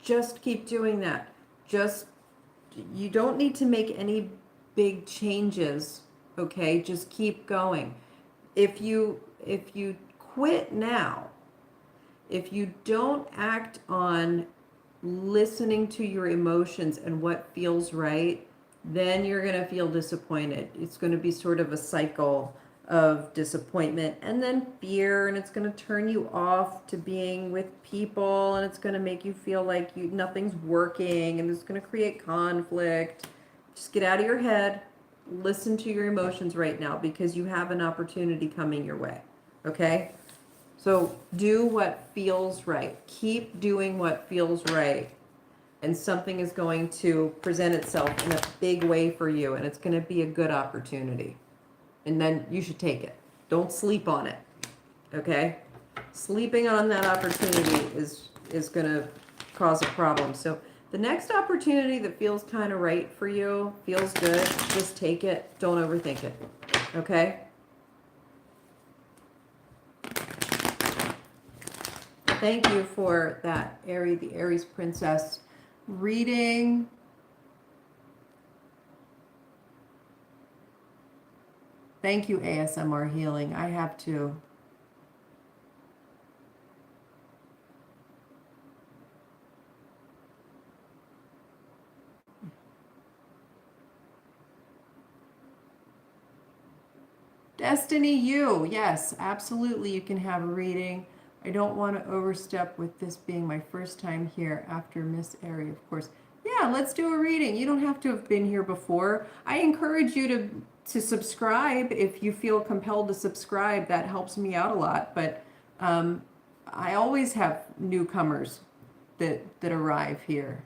just keep doing that. You don't need to make any big changes, okay? Just keep going. If you quit now, if you don't act on listening to your emotions and what feels right, then you're going to feel disappointed. It's going to be sort of a cycle of disappointment and then fear, and it's going to turn you off to being with people, and it's going to make you feel like nothing's working, and it's going to create conflict. Just get out of your head. Listen to your emotions right now, because you have an opportunity coming your way. Okay? So do what feels right. Keep doing what feels right. And something is going to present itself in a big way for you, and it's going to be a good opportunity. And then you should take it. Don't sleep on it. Okay? Sleeping on that opportunity is going to cause a problem. So the next opportunity that feels kind of right for you, feels good, just take it. Don't overthink it. Okay? Thank you for that, the Aries Princess reading. Thank you, ASMR Healing. I have to. Destiny U. Yes, absolutely. You can have a reading. I don't want to overstep with this being my first time here after Miss Airy, of course. Yeah, let's do a reading. You don't have to have been here before. I encourage you to subscribe if you feel compelled to subscribe. That helps me out a lot. But I always have newcomers that arrive here.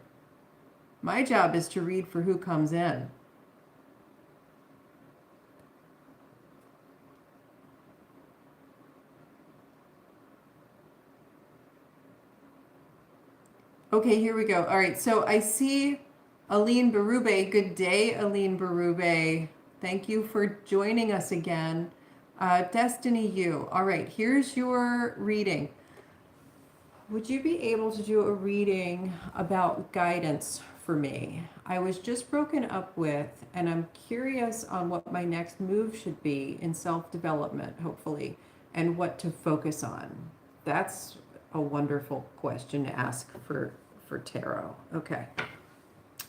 My job is to read for who comes in. Okay, here we go. All right, so I see Aline Berube. Good day, Aline Berube. Thank you for joining us again. Destiny U. All right, here's your reading. Would you be able to do a reading about guidance for me? I was just broken up with, and I'm curious on what my next move should be in self-development, hopefully, and what to focus on. That's a wonderful question to ask for tarot. Okay,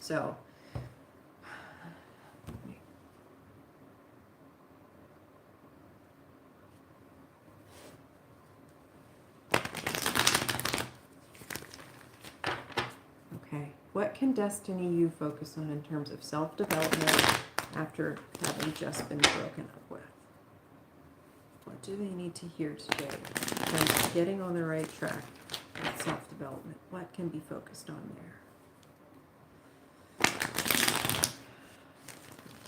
so okay, what can Destiny U focus on in terms of self-development after having just been broken up with? What do they need to hear today? So getting on the right track with self-development. What can be focused on there?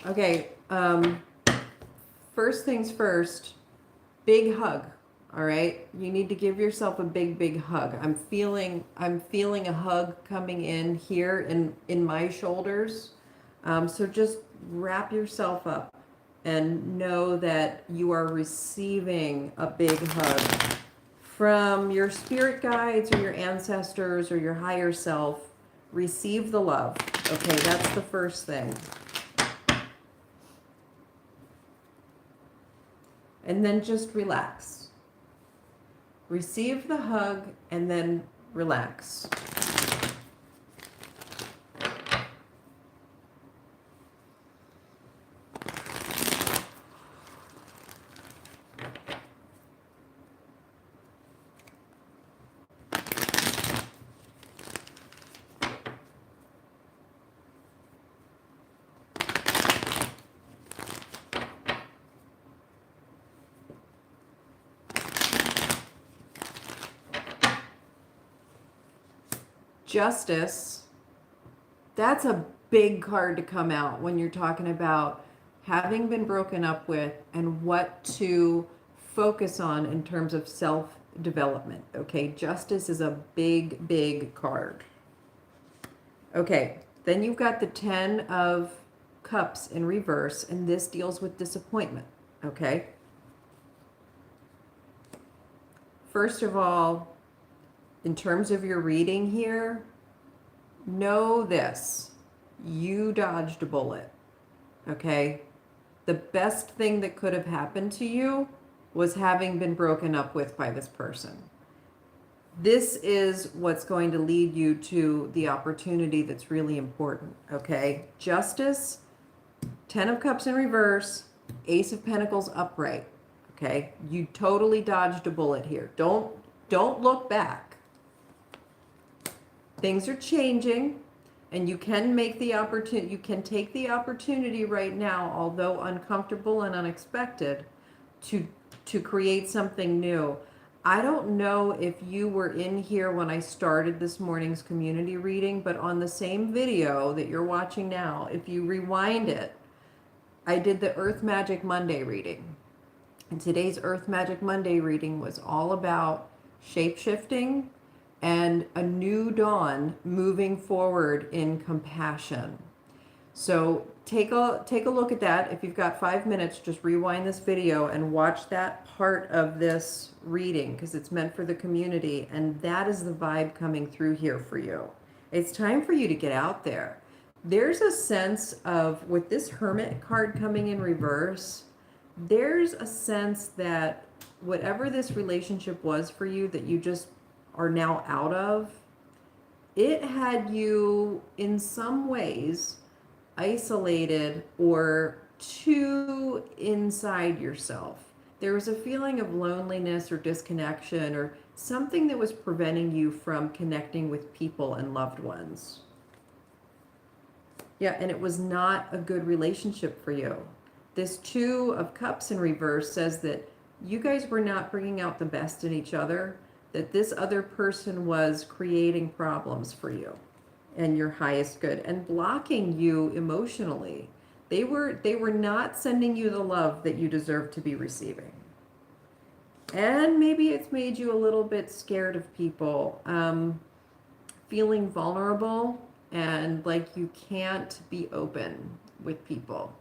Okay, first things first, big hug. All right. You need to give yourself a big, big hug. I'm feeling a hug coming in here in my shoulders. So just wrap yourself up and know that you are receiving a big hug from your spirit guides or your ancestors or your higher self. Receive the love. Okay, that's the first thing. And then just relax. Receive the hug and then relax. Justice, that's a big card to come out when you're talking about having been broken up with and what to focus on in terms of self-development. Okay, justice is a big, big card. Okay, then you've got the 10 of Cups in reverse, and this deals with disappointment. Okay, first of all, in terms of your reading here, know this: you dodged a bullet. Okay, the best thing that could have happened to you was having been broken up with by this person. This is what's going to lead you to the opportunity that's really important. Okay, Justice, 10 of Cups in reverse, Ace of Pentacles upright. Okay, you totally dodged a bullet here. Don't look back. Things are changing, and you can make the opportunity, you can take the opportunity right now, although uncomfortable and unexpected, to create something new. I don't know if you were in here when I started this morning's community reading, but on the same video that you're watching now, if you rewind it, I did the Earth Magic Monday reading. And today's Earth Magic Monday reading was all about shape-shifting and a new dawn, moving forward in compassion. So take a look at that. If you've got 5 minutes, just rewind this video and watch that part of this reading, because it's meant for the community, and that is the vibe coming through here for you. It's time for you to get out there. There's a sense of, with this Hermit card coming in reverse, there's a sense that whatever this relationship was for you that you just are now out of, it had you in some ways isolated or too inside yourself. There was a feeling of loneliness or disconnection or something that was preventing you from connecting with people and loved ones. Yeah, and it was not a good relationship for you. This 2 of Cups in reverse says that you guys were not bringing out the best in each other, that this other person was creating problems for you and your highest good and blocking you emotionally. They were not sending you the love that you deserve to be receiving. And maybe it's made you a little bit scared of people, feeling vulnerable and like you can't be open with people.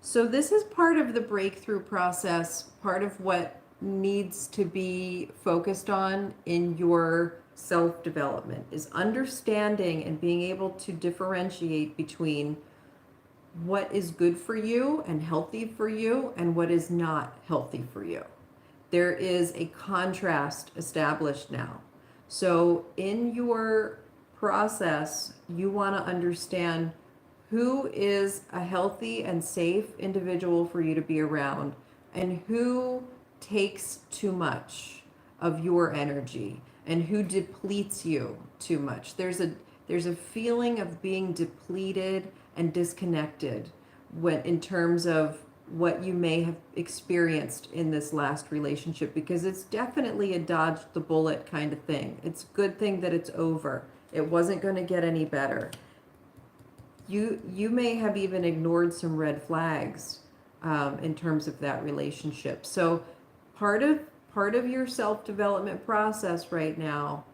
So this is part of the breakthrough process, part of what needs to be focused on in your self-development is understanding and being able to differentiate between what is good for you and healthy for you and what is not healthy for you. There is a contrast established now. So in your process, you want to understand who is a healthy and safe individual for you to be around and who takes too much of your energy and who depletes you too much. There's a feeling of being depleted and disconnected when in terms of what you may have experienced in this last relationship, because it's definitely a dodge the bullet kind of thing. It's a good thing that it's over. It wasn't going to get any better. You may have even ignored some red flags in terms of that relationship. So part of your self-development process right now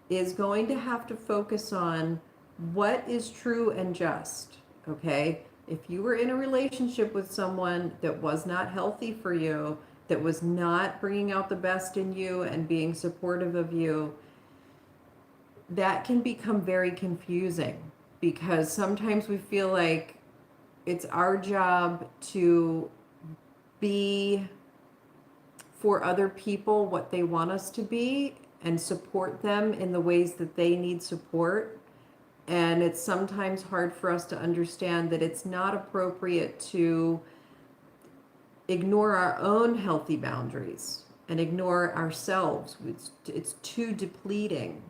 is going to have to focus on what is true and just, okay? If you were in a relationship with someone that was not healthy for you, that was not bringing out the best in you and being supportive of you, that can become very confusing, because sometimes we feel like it's our job to be for other people what they want us to be and support them in the ways that they need support. And it's sometimes hard for us to understand that it's not appropriate to ignore our own healthy boundaries and ignore ourselves. It's too depleting.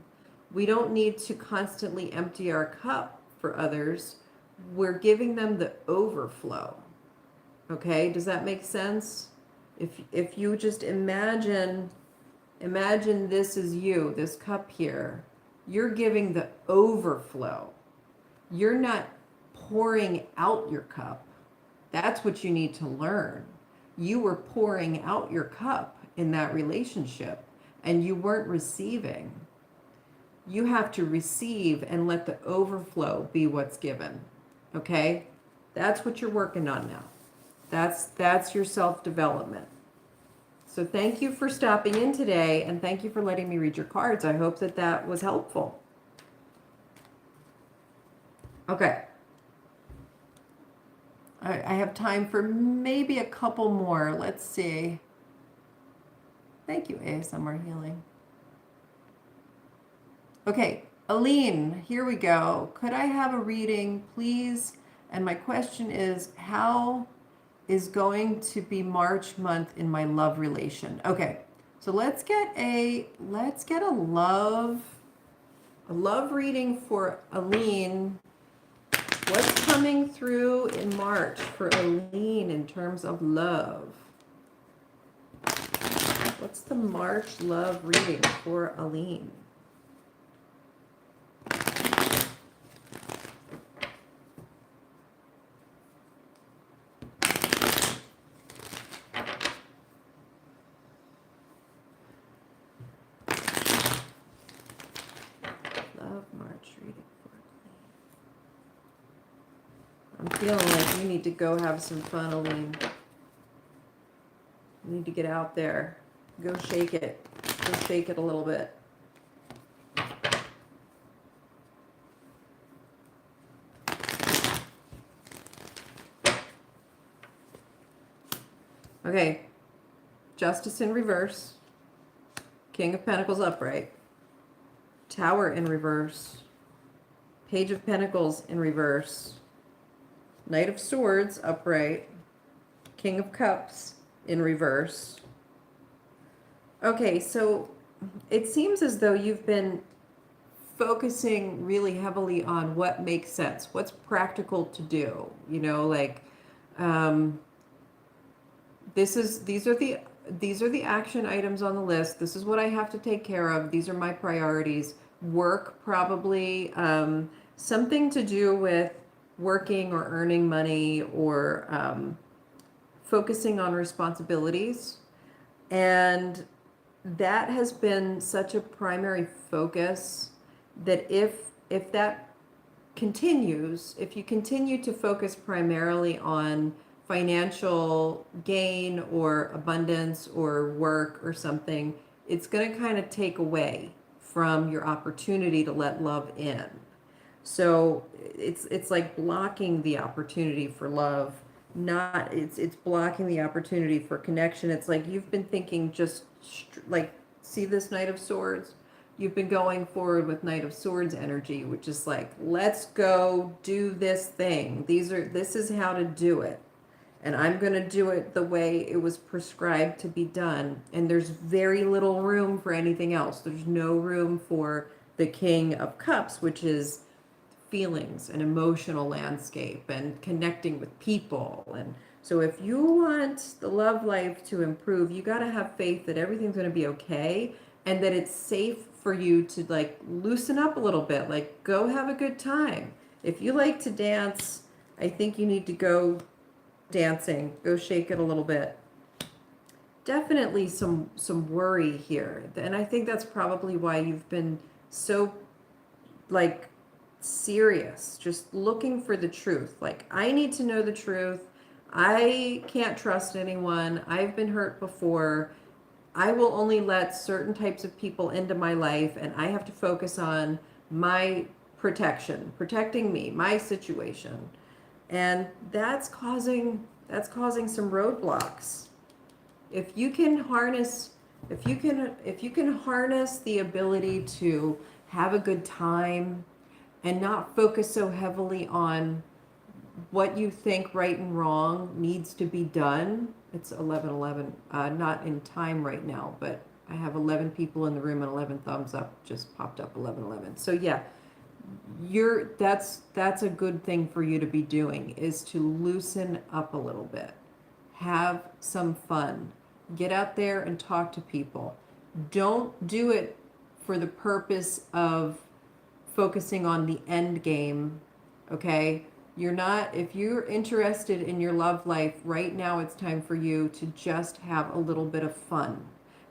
We don't need to constantly empty our cup for others. We're giving them the overflow. Okay, does that make sense? If you just imagine this is you, this cup here, you're giving the overflow. You're not pouring out your cup. That's what you need to learn. You were pouring out your cup in that relationship and you weren't receiving. You have to receive and let the overflow be what's given. Okay? That's what you're working on now. That's your self-development. So thank you for stopping in today, and thank you for letting me read your cards. I hope that that was helpful. Okay. I have time for maybe a couple more. Let's see. Thank you, ASMR Healing. Okay, Aline, here we go. Could I have a reading, please? And my question is, how is going to be March month in my love relation? Okay, so let's get a love reading for Aline. What's coming through in March for Aline in terms of love? What's the March love reading for Aline? I'm feeling like you need to go have some fun, Aline. You need to get out there. Go shake it. Go shake it a little bit. Okay. Justice in reverse. King of Pentacles upright. Tower in reverse. Page of Pentacles in reverse. Knight of Swords upright. King of Cups in reverse. Okay, so it seems as though you've been focusing really heavily on what makes sense, what's practical to do. You know, like these are the action items on the list. This is what I have to take care of. These are my priorities. Work, probably something to do with working or earning money, or focusing on responsibilities. And that has been such a primary focus that if that continues, if you continue to focus primarily on financial gain or abundance or work or something, it's going to kind of take away from your opportunity to let love in. So it's like blocking the opportunity for love. Not it's blocking the opportunity for connection. It's like you've been thinking just like, see this Knight of Swords? You've been going forward with Knight of Swords energy, which is like, let's go do this thing. This is how to do it. And I'm going to do it the way it was prescribed to be done. And there's very little room for anything else. There's no room for the King of Cups, which is feelings and emotional landscape and connecting with people. And so if you want the love life to improve, you got to have faith that everything's going to be okay and that it's safe for you to like loosen up a little bit, like go have a good time. If you like to dance, I think you need to go dancing, go shake it a little bit. definitely some worry here. And I think that's probably why you've been so like serious, just looking for the truth. Like, I need to know the truth. I can't trust anyone. I've been hurt before. I will only let certain types of people into my life, and I have to focus on my protection, protecting me, my situation. And that's causing some roadblocks. If you can harness if you can harness the ability to have a good time and not focus so heavily on what you think right and wrong needs to be done. It's 11:11, not in time right now, but I have 11 people in the room and 11 thumbs up just popped up. 11:11. So yeah, that's a good thing for you to be doing, is to loosen up a little bit. Have some fun. Get out there and talk to people. Don't do it for the purpose of focusing on the end game, okay? You're not, if you're interested in your love life right now, it's time for you to just have a little bit of fun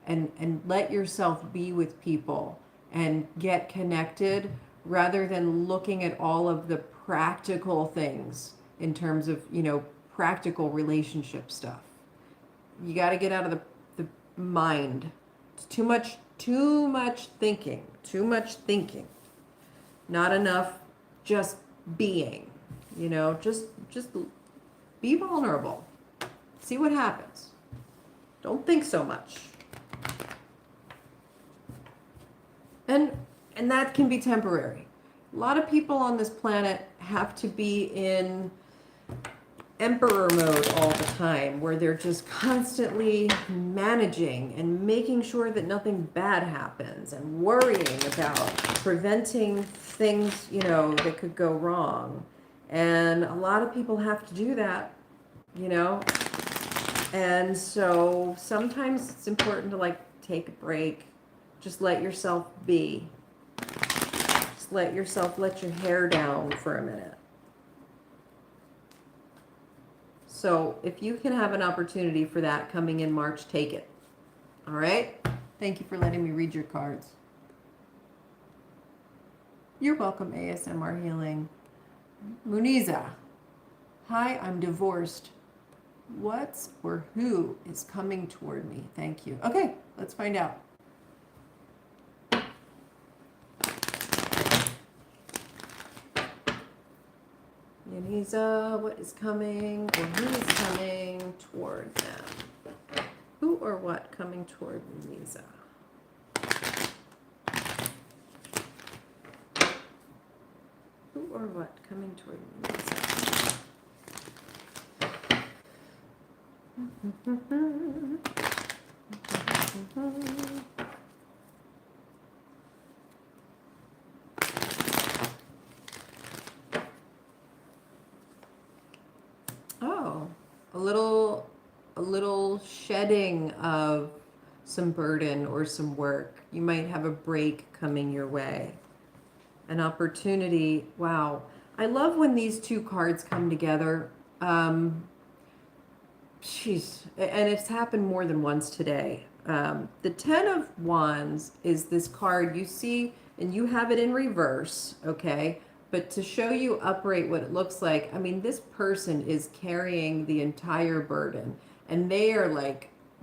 and let yourself be with people and get connected, rather than looking at all of the practical things in terms of, practical relationship stuff. You got to get out of the mind. It's too much thinking, not enough just being. Just be vulnerable, see what happens, don't think so much. And that can be temporary. A lot of people on this planet have to be in emperor mode all the time, where they're just constantly managing and making sure that nothing bad happens and worrying about preventing things, that could go wrong. And a lot of people have to do that, and so sometimes it's important to take a break, just let yourself be, just let your hair down for a minute. So if you can have an opportunity for that coming in March, take it. All right? Thank you for letting me read your cards. You're welcome, ASMR Healing. Muniza. Hi, I'm divorced. What's or who is coming toward me? Thank you. Okay, let's find out. Muniza, what is coming or who is coming toward them? Who or what coming toward Muniza? Who or what coming toward Muniza? Oh, a little shedding of some burden or some work. You might have a break coming your way. An opportunity. Wow. I love when these two cards come together. And it's happened more than once today. The Ten of Wands is this card you see, and you have it in reverse, okay? But to show you upright what it looks like, I mean, this person is carrying the entire burden, and they are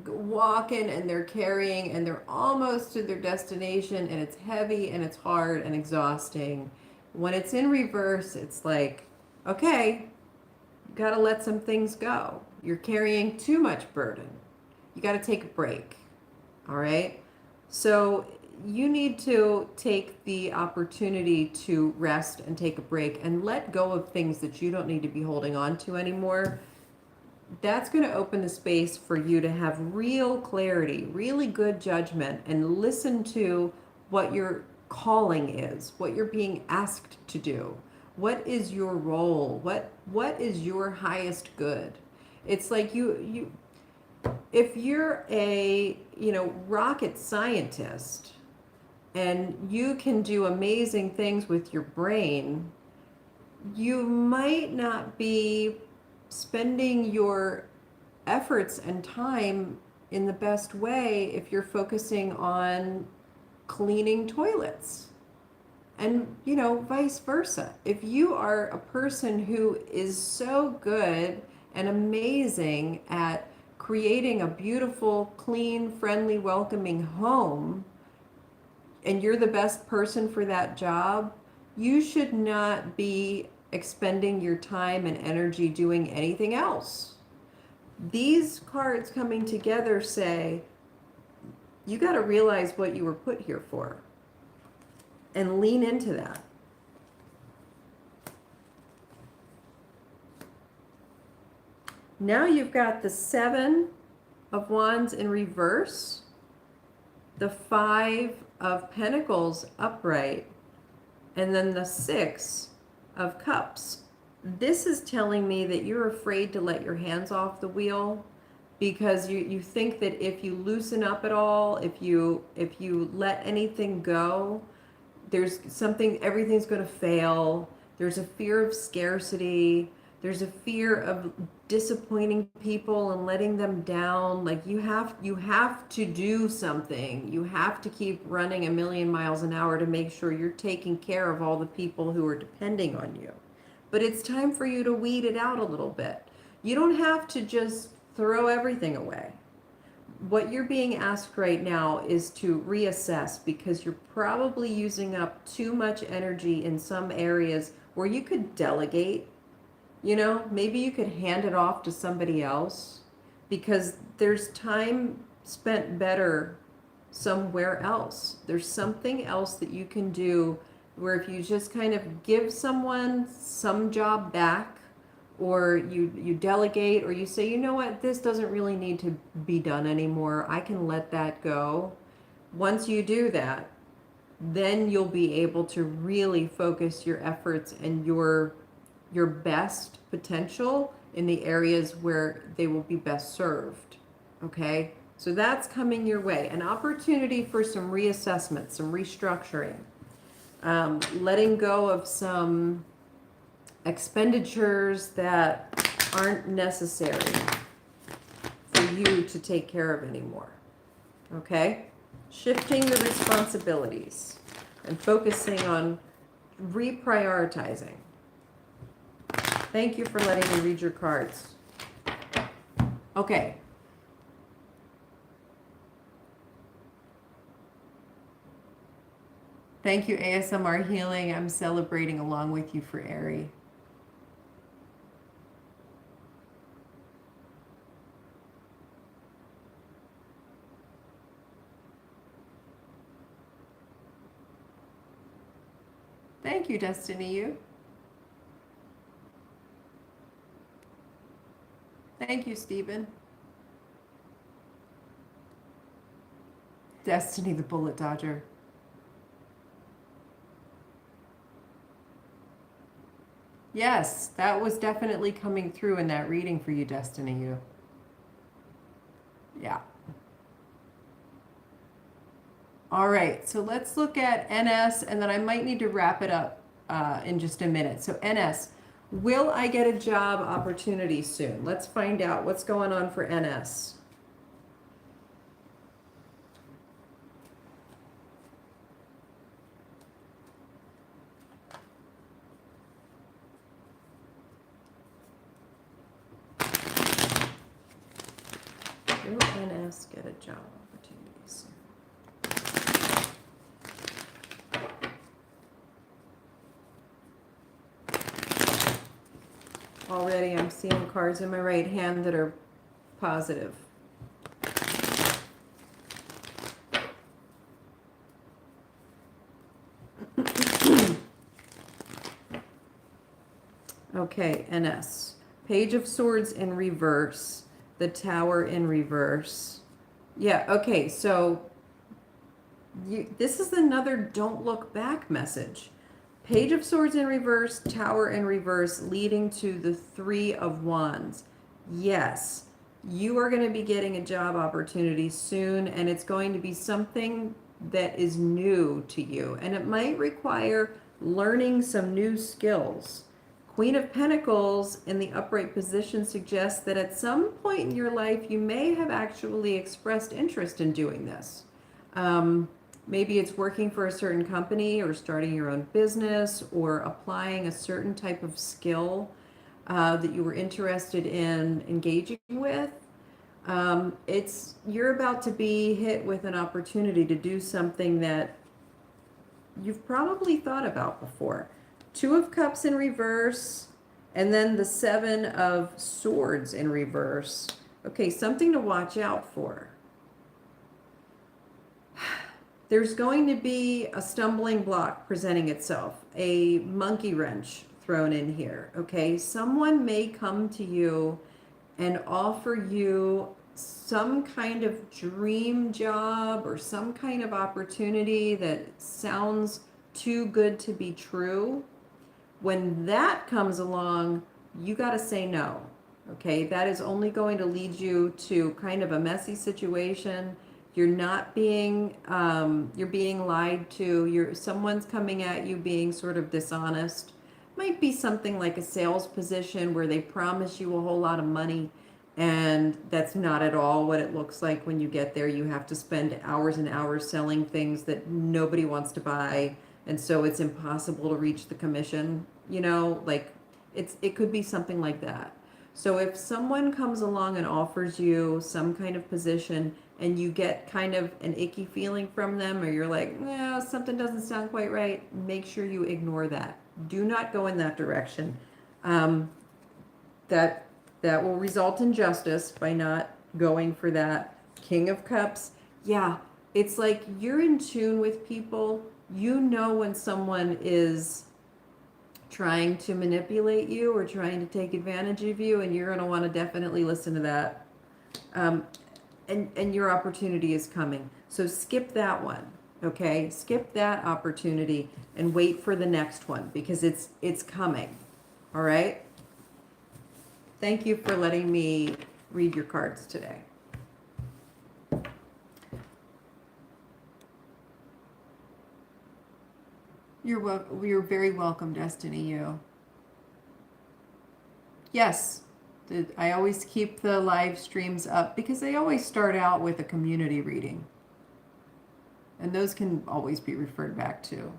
walking and they're carrying and they're almost to their destination, and it's heavy and it's hard and exhausting. When it's in reverse, it's like, okay, you got to let some things go. You're carrying too much burden. You got to take a break. All right? So you need to take the opportunity to rest and take a break and let go of things that you don't need to be holding on to anymore. That's going to open the space for you to have real clarity, really good judgment, and listen to what your calling is, what you're being asked to do. What is your role? What is your highest good? It's like you if you're a, rocket scientist and you can do amazing things with your brain, you might not be spending your efforts and time in the best way if you're focusing on cleaning toilets. And, you know, vice versa. If you are a person who is so good and amazing at creating a beautiful, clean, friendly, welcoming home, and you're the best person for that job, you should not be expending your time and energy doing anything else. These cards coming together say, you got to realize what you were put here for and lean into that. Now you've got the 7 of Wands in reverse, the 5 of Pentacles upright, and then the 6 of Cups. This is telling me that you're afraid to let your hands off the wheel because you think that if you loosen up at all, if you let anything go, there's something, everything's going to fail. There's a fear of scarcity. There's a fear of disappointing people and letting them down. Like you have to do something. You have to keep running a million miles an hour to make sure you're taking care of all the people who are depending on you. But it's time for you to weed it out a little bit. You don't have to just throw everything away. What you're being asked right now is to reassess because you're probably using up too much energy in some areas where you could delegate. You know, maybe you could hand it off to somebody else because there's time spent better somewhere else. There's something else that you can do where if you just kind of give someone some job back, or you delegate, or you say, you know what, this doesn't really need to be done anymore. I can let that go. Once you do that, then you'll be able to really focus your efforts and your best potential in the areas where they will be best served. Okay? So that's coming your way. An opportunity for some reassessment, some restructuring, letting go of some expenditures that aren't necessary for you to take care of anymore. Okay? Shifting the responsibilities and focusing on reprioritizing. Thank you for letting me read your cards. Okay. Thank you, ASMR Healing. I'm celebrating along with you for Ari. Thank you, Destiny You. Thank you, Stephen. Destiny the Bullet Dodger. Yes, that was definitely coming through in that reading for you, Destiny You. Yeah. All right, so let's look at NS, and then I might need to wrap it up in just a minute. So NS, will I get a job opportunity soon? Let's find out what's going on for NS. Will NS get a job opportunity soon? Already I'm seeing cards in my right hand that are positive. Okay, NS. Page of Swords in reverse. The Tower in reverse. Yeah, okay, so this is another don't look back message. Page of Swords in reverse, Tower in reverse, leading to the 3 of Wands. Yes, you are going to be getting a job opportunity soon, and it's going to be something that is new to you. And it might require learning some new skills. Queen of Pentacles in the upright position suggests that at some point in your life, you may have actually expressed interest in doing this. Maybe it's working for a certain company or starting your own business or applying a certain type of skill that you were interested in engaging with. You're about to be hit with an opportunity to do something that you've probably thought about before. Two of Cups in reverse, and then the Seven of Swords in reverse. Okay, something to watch out for. There's going to be a stumbling block presenting itself, a monkey wrench thrown in here, okay? Someone may come to you and offer you some kind of dream job or some kind of opportunity that sounds too good to be true. When that comes along, you got to say no, okay? That is only going to lead you to kind of a messy situation. You're not being, you're being lied to. Someone's coming at you being sort of dishonest. Might be something like a sales position where they promise you a whole lot of money, and that's not at all what it looks like when you get there. You have to spend hours and hours selling things that nobody wants to buy, and so it's impossible to reach the commission. Like it could be something like that. So if someone comes along and offers you some kind of position and you get kind of an icky feeling from them, or you're like, no, something doesn't sound quite right, make sure you ignore that. Do not go in that direction. That will result in justice by not going for that. King of Cups. Yeah, it's like you're in tune with people. You know when someone is trying to manipulate you or trying to take advantage of you, and you're going to want to definitely listen to that. And your opportunity is coming. So skip that one, okay? Skip that opportunity and wait for the next one, because it's coming, all right? Thank you for letting me read your cards today. You're very welcome, Destiny You. Yes, I always keep the live streams up because they always start out with a community reading. And those can always be referred back to.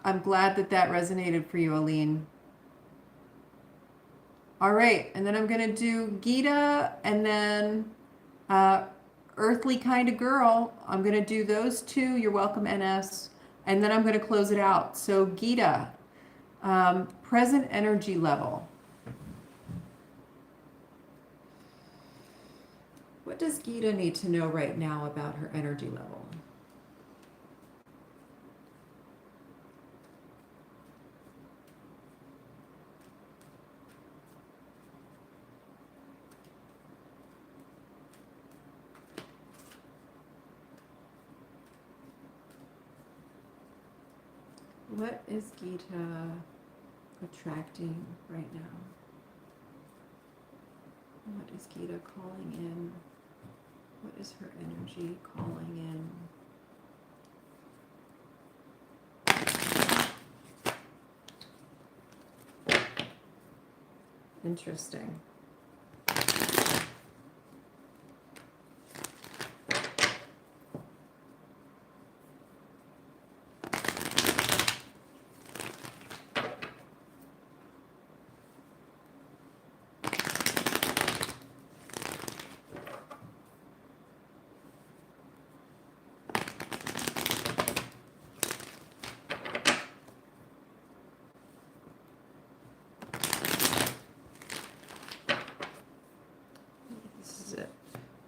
I'm glad that resonated for you, Aline. All right, and then I'm going to do Gita and then Earthly Kind of Girl. I'm going to do those two. You're welcome, NS. And then I'm going to close it out. So Gita, present energy level. What does Gita need to know right now about her energy level? What is Gita attracting right now? What is Gita calling in? What is her energy calling in? Interesting.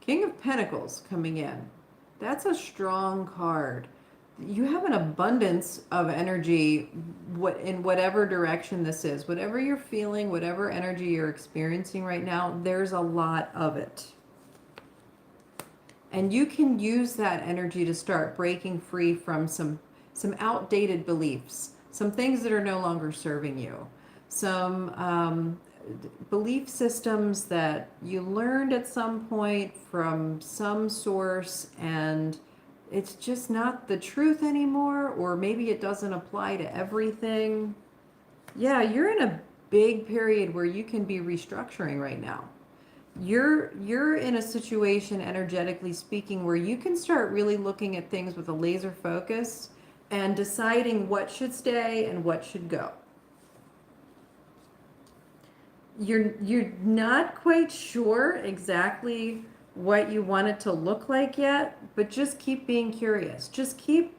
King of Pentacles coming in. That's a strong card. You have an abundance of energy in whatever direction this is. Whatever you're feeling, whatever energy you're experiencing right now, there's a lot of it. And you can use that energy to start breaking free from some outdated beliefs, some things that are no longer serving you, some belief systems that you learned at some point from some source, and it's just not the truth anymore, or maybe it doesn't apply to everything. Yeah, you're in a big period where you can be restructuring right now. You're in a situation, energetically speaking, where you can start really looking at things with a laser focus and deciding what should stay and what should go. You're not quite sure exactly what you want it to look like yet, but just keep being curious. Just keep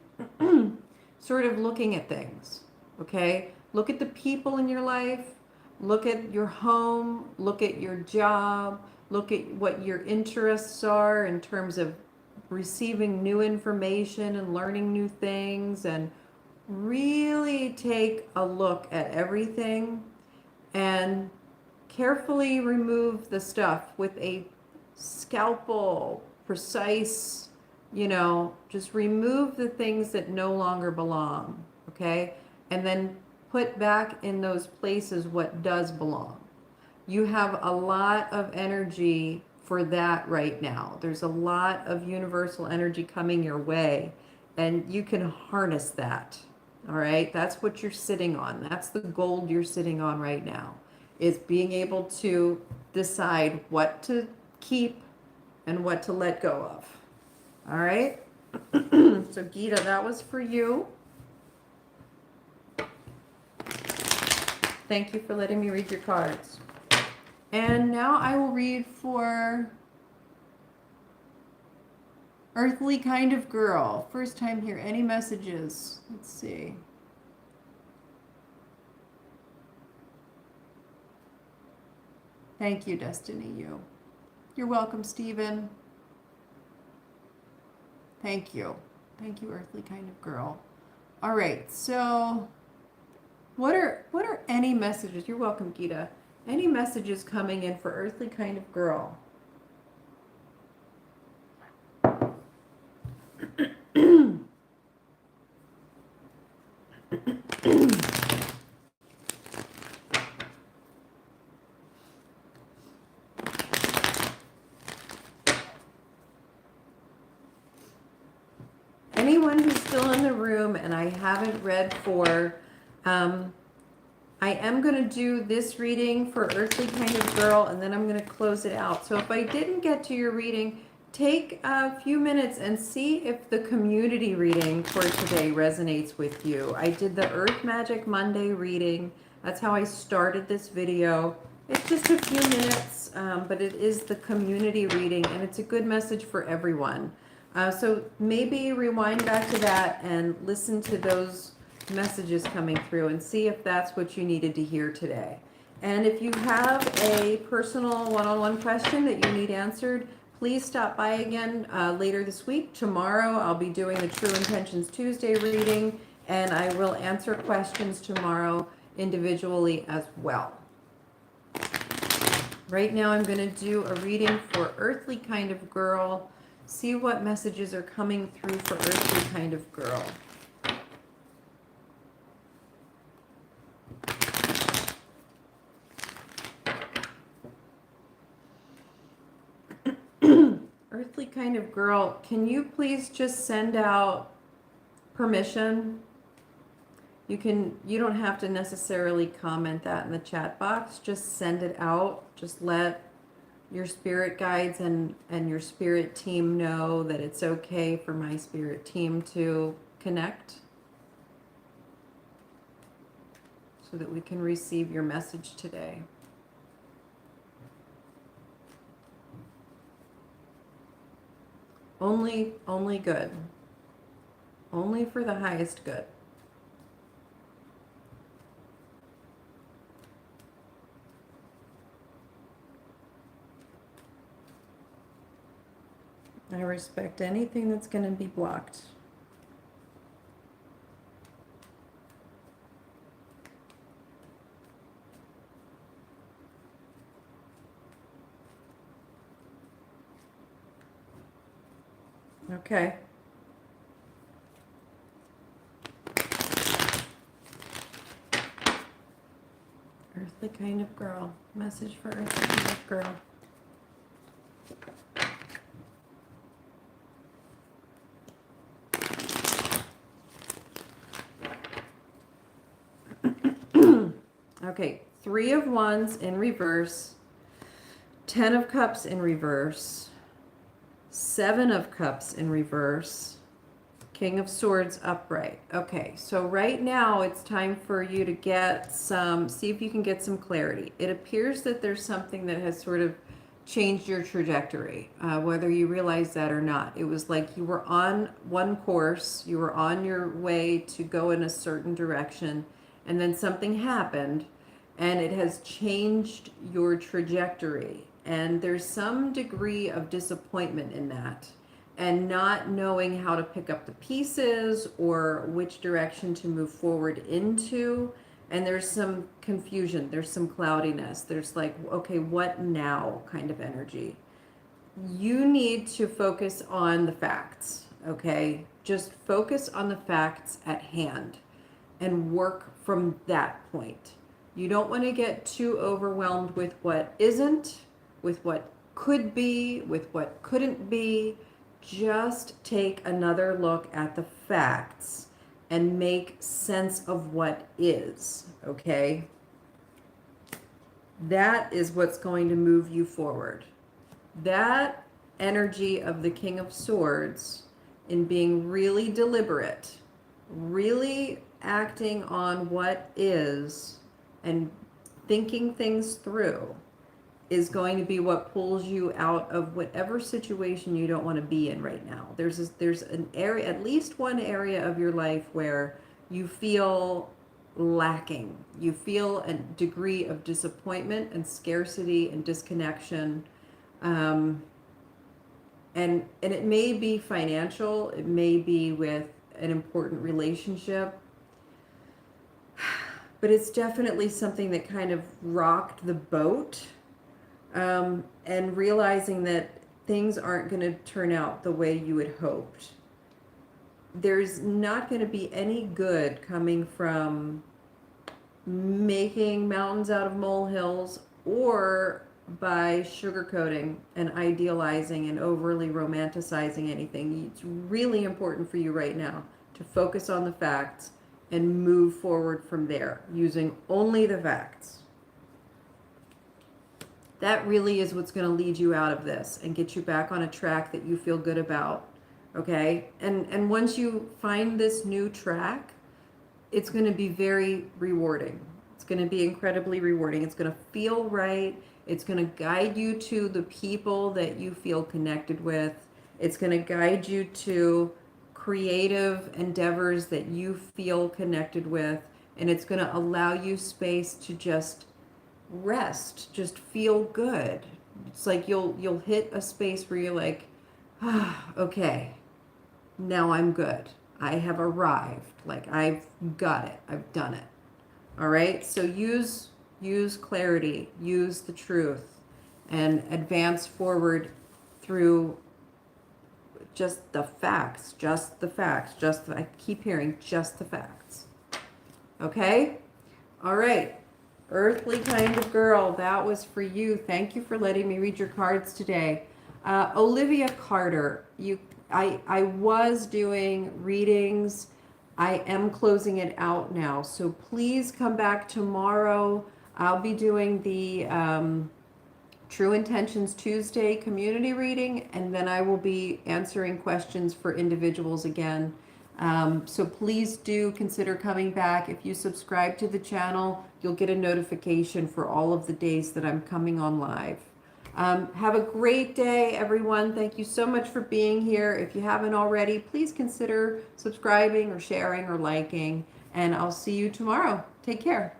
sort of looking at things, okay? Look at the people in your life, look at your home, look at your job, look at what your interests are in terms of receiving new information and learning new things, and really take a look at everything and carefully remove the stuff with a scalpel, precise, just remove the things that no longer belong, okay? And then put back in those places what does belong. You have a lot of energy for that right now. There's a lot of universal energy coming your way, and you can harness that, all right? That's what you're sitting on. That's the gold you're sitting on right now, is being able to decide what to keep and what to let go of. All right? So Gita, that was for you. Thank you for letting me read your cards. And now I will read for Earthly Kind of Girl. First time here. Any messages? Let's see. Thank you, Destiny, you. You're welcome, Stephen. Thank you. Thank you, Earthly Kind of Girl. All right, so what are any messages? You're welcome, Gita. Any messages coming in for Earthly Kind of Girl? Anyone who's still in the room and I haven't read for, I am going to do this reading for Earthly Kind of Girl, and then I'm going to close it out. So if I didn't get to your reading, take a few minutes and see if the community reading for today resonates with you. I did the Earth Magic Monday reading. That's how I started this video. It's just a few minutes, but it is the community reading, and it's a good message for everyone. So maybe rewind back to that and listen to those messages coming through and see if that's what you needed to hear today. And if you have a personal one-on-one question that you need answered, please stop by again later this week. Tomorrow I'll be doing the True Intentions Tuesday reading, and I will answer questions tomorrow individually as well. Right now I'm going to do a reading for Earthly Kind of Girl. See what messages are coming through for Earthly Kind of Girl. Earthly Kind of Girl, can you please just send out permission? You don't have to necessarily comment that in the chat box. Just send it out. Just let your spirit guides and your spirit team know that it's okay for my spirit team to connect, so that we can receive your message today. Only good. Only for the highest good. I respect anything that's going to be blocked. Okay. Earthly Kind of Girl. Message for Earthly Kind of Girl. Okay, Three of Wands in reverse, 10 of Cups in reverse, 7 of Cups in reverse, King of Swords upright. Okay, so right now it's time for you to get see if you can get some clarity. It appears that there's something that has sort of changed your trajectory, whether you realize that or not. It was like you were on one course, you were on your way to go in a certain direction, and then something happened and it has changed your trajectory. And there's some degree of disappointment in that, and not knowing how to pick up the pieces or which direction to move forward into. And there's some confusion, there's some cloudiness, there's like, okay, what now kind of energy. You need to focus on the facts, okay? Just focus on the facts at hand and work from that point. You don't want to get too overwhelmed with what isn't, with what could be, with what couldn't be. Just take another look at the facts and make sense of what is, okay? That is what's going to move you forward. That energy of the King of Swords, in being really deliberate, really acting on what is and thinking things through, is going to be what pulls you out of whatever situation you don't want to be in right now. There's an area, at least one area of your life where you feel lacking. You feel a degree of disappointment and scarcity and disconnection. And it may be financial, it may be with an important relationship, but it's definitely something that kind of rocked the boat. And realizing that things aren't going to turn out the way you had hoped. There's not going to be any good coming from making mountains out of molehills or by sugarcoating and idealizing and overly romanticizing anything. It's really important for you right now to focus on the facts and move forward from there using only the facts. That really is what's going to lead you out of this and get you back on a track that you feel good about, okay? And once you find this new track, it's going to be very rewarding. It's going to be incredibly rewarding. It's going to feel right. It's going to guide you to the people that you feel connected with. It's going to guide you to creative endeavors that you feel connected with. And it's going to allow you space to just rest, just feel good. It's like you'll hit a space where you're like, okay, now I'm good. I have arrived. Like, I've got it. I've done it. All right. So use clarity, use the truth, and advance forward through just the facts, I keep hearing just the facts. Okay. All right. Earthly kind of girl, that was for you. Thank you for letting me read your cards today. Olivia Carter, I was doing readings. I am closing it out now. So please come back tomorrow. I'll be doing the True Intentions Tuesday community reading, and then I will be answering questions for individuals again. So please do consider coming back. If you subscribe to the channel, you'll get a notification for all of the days that I'm coming on live. Have a great day, everyone. Thank you so much for being here. If you haven't already, please consider subscribing or sharing or liking, and I'll see you tomorrow. Take care.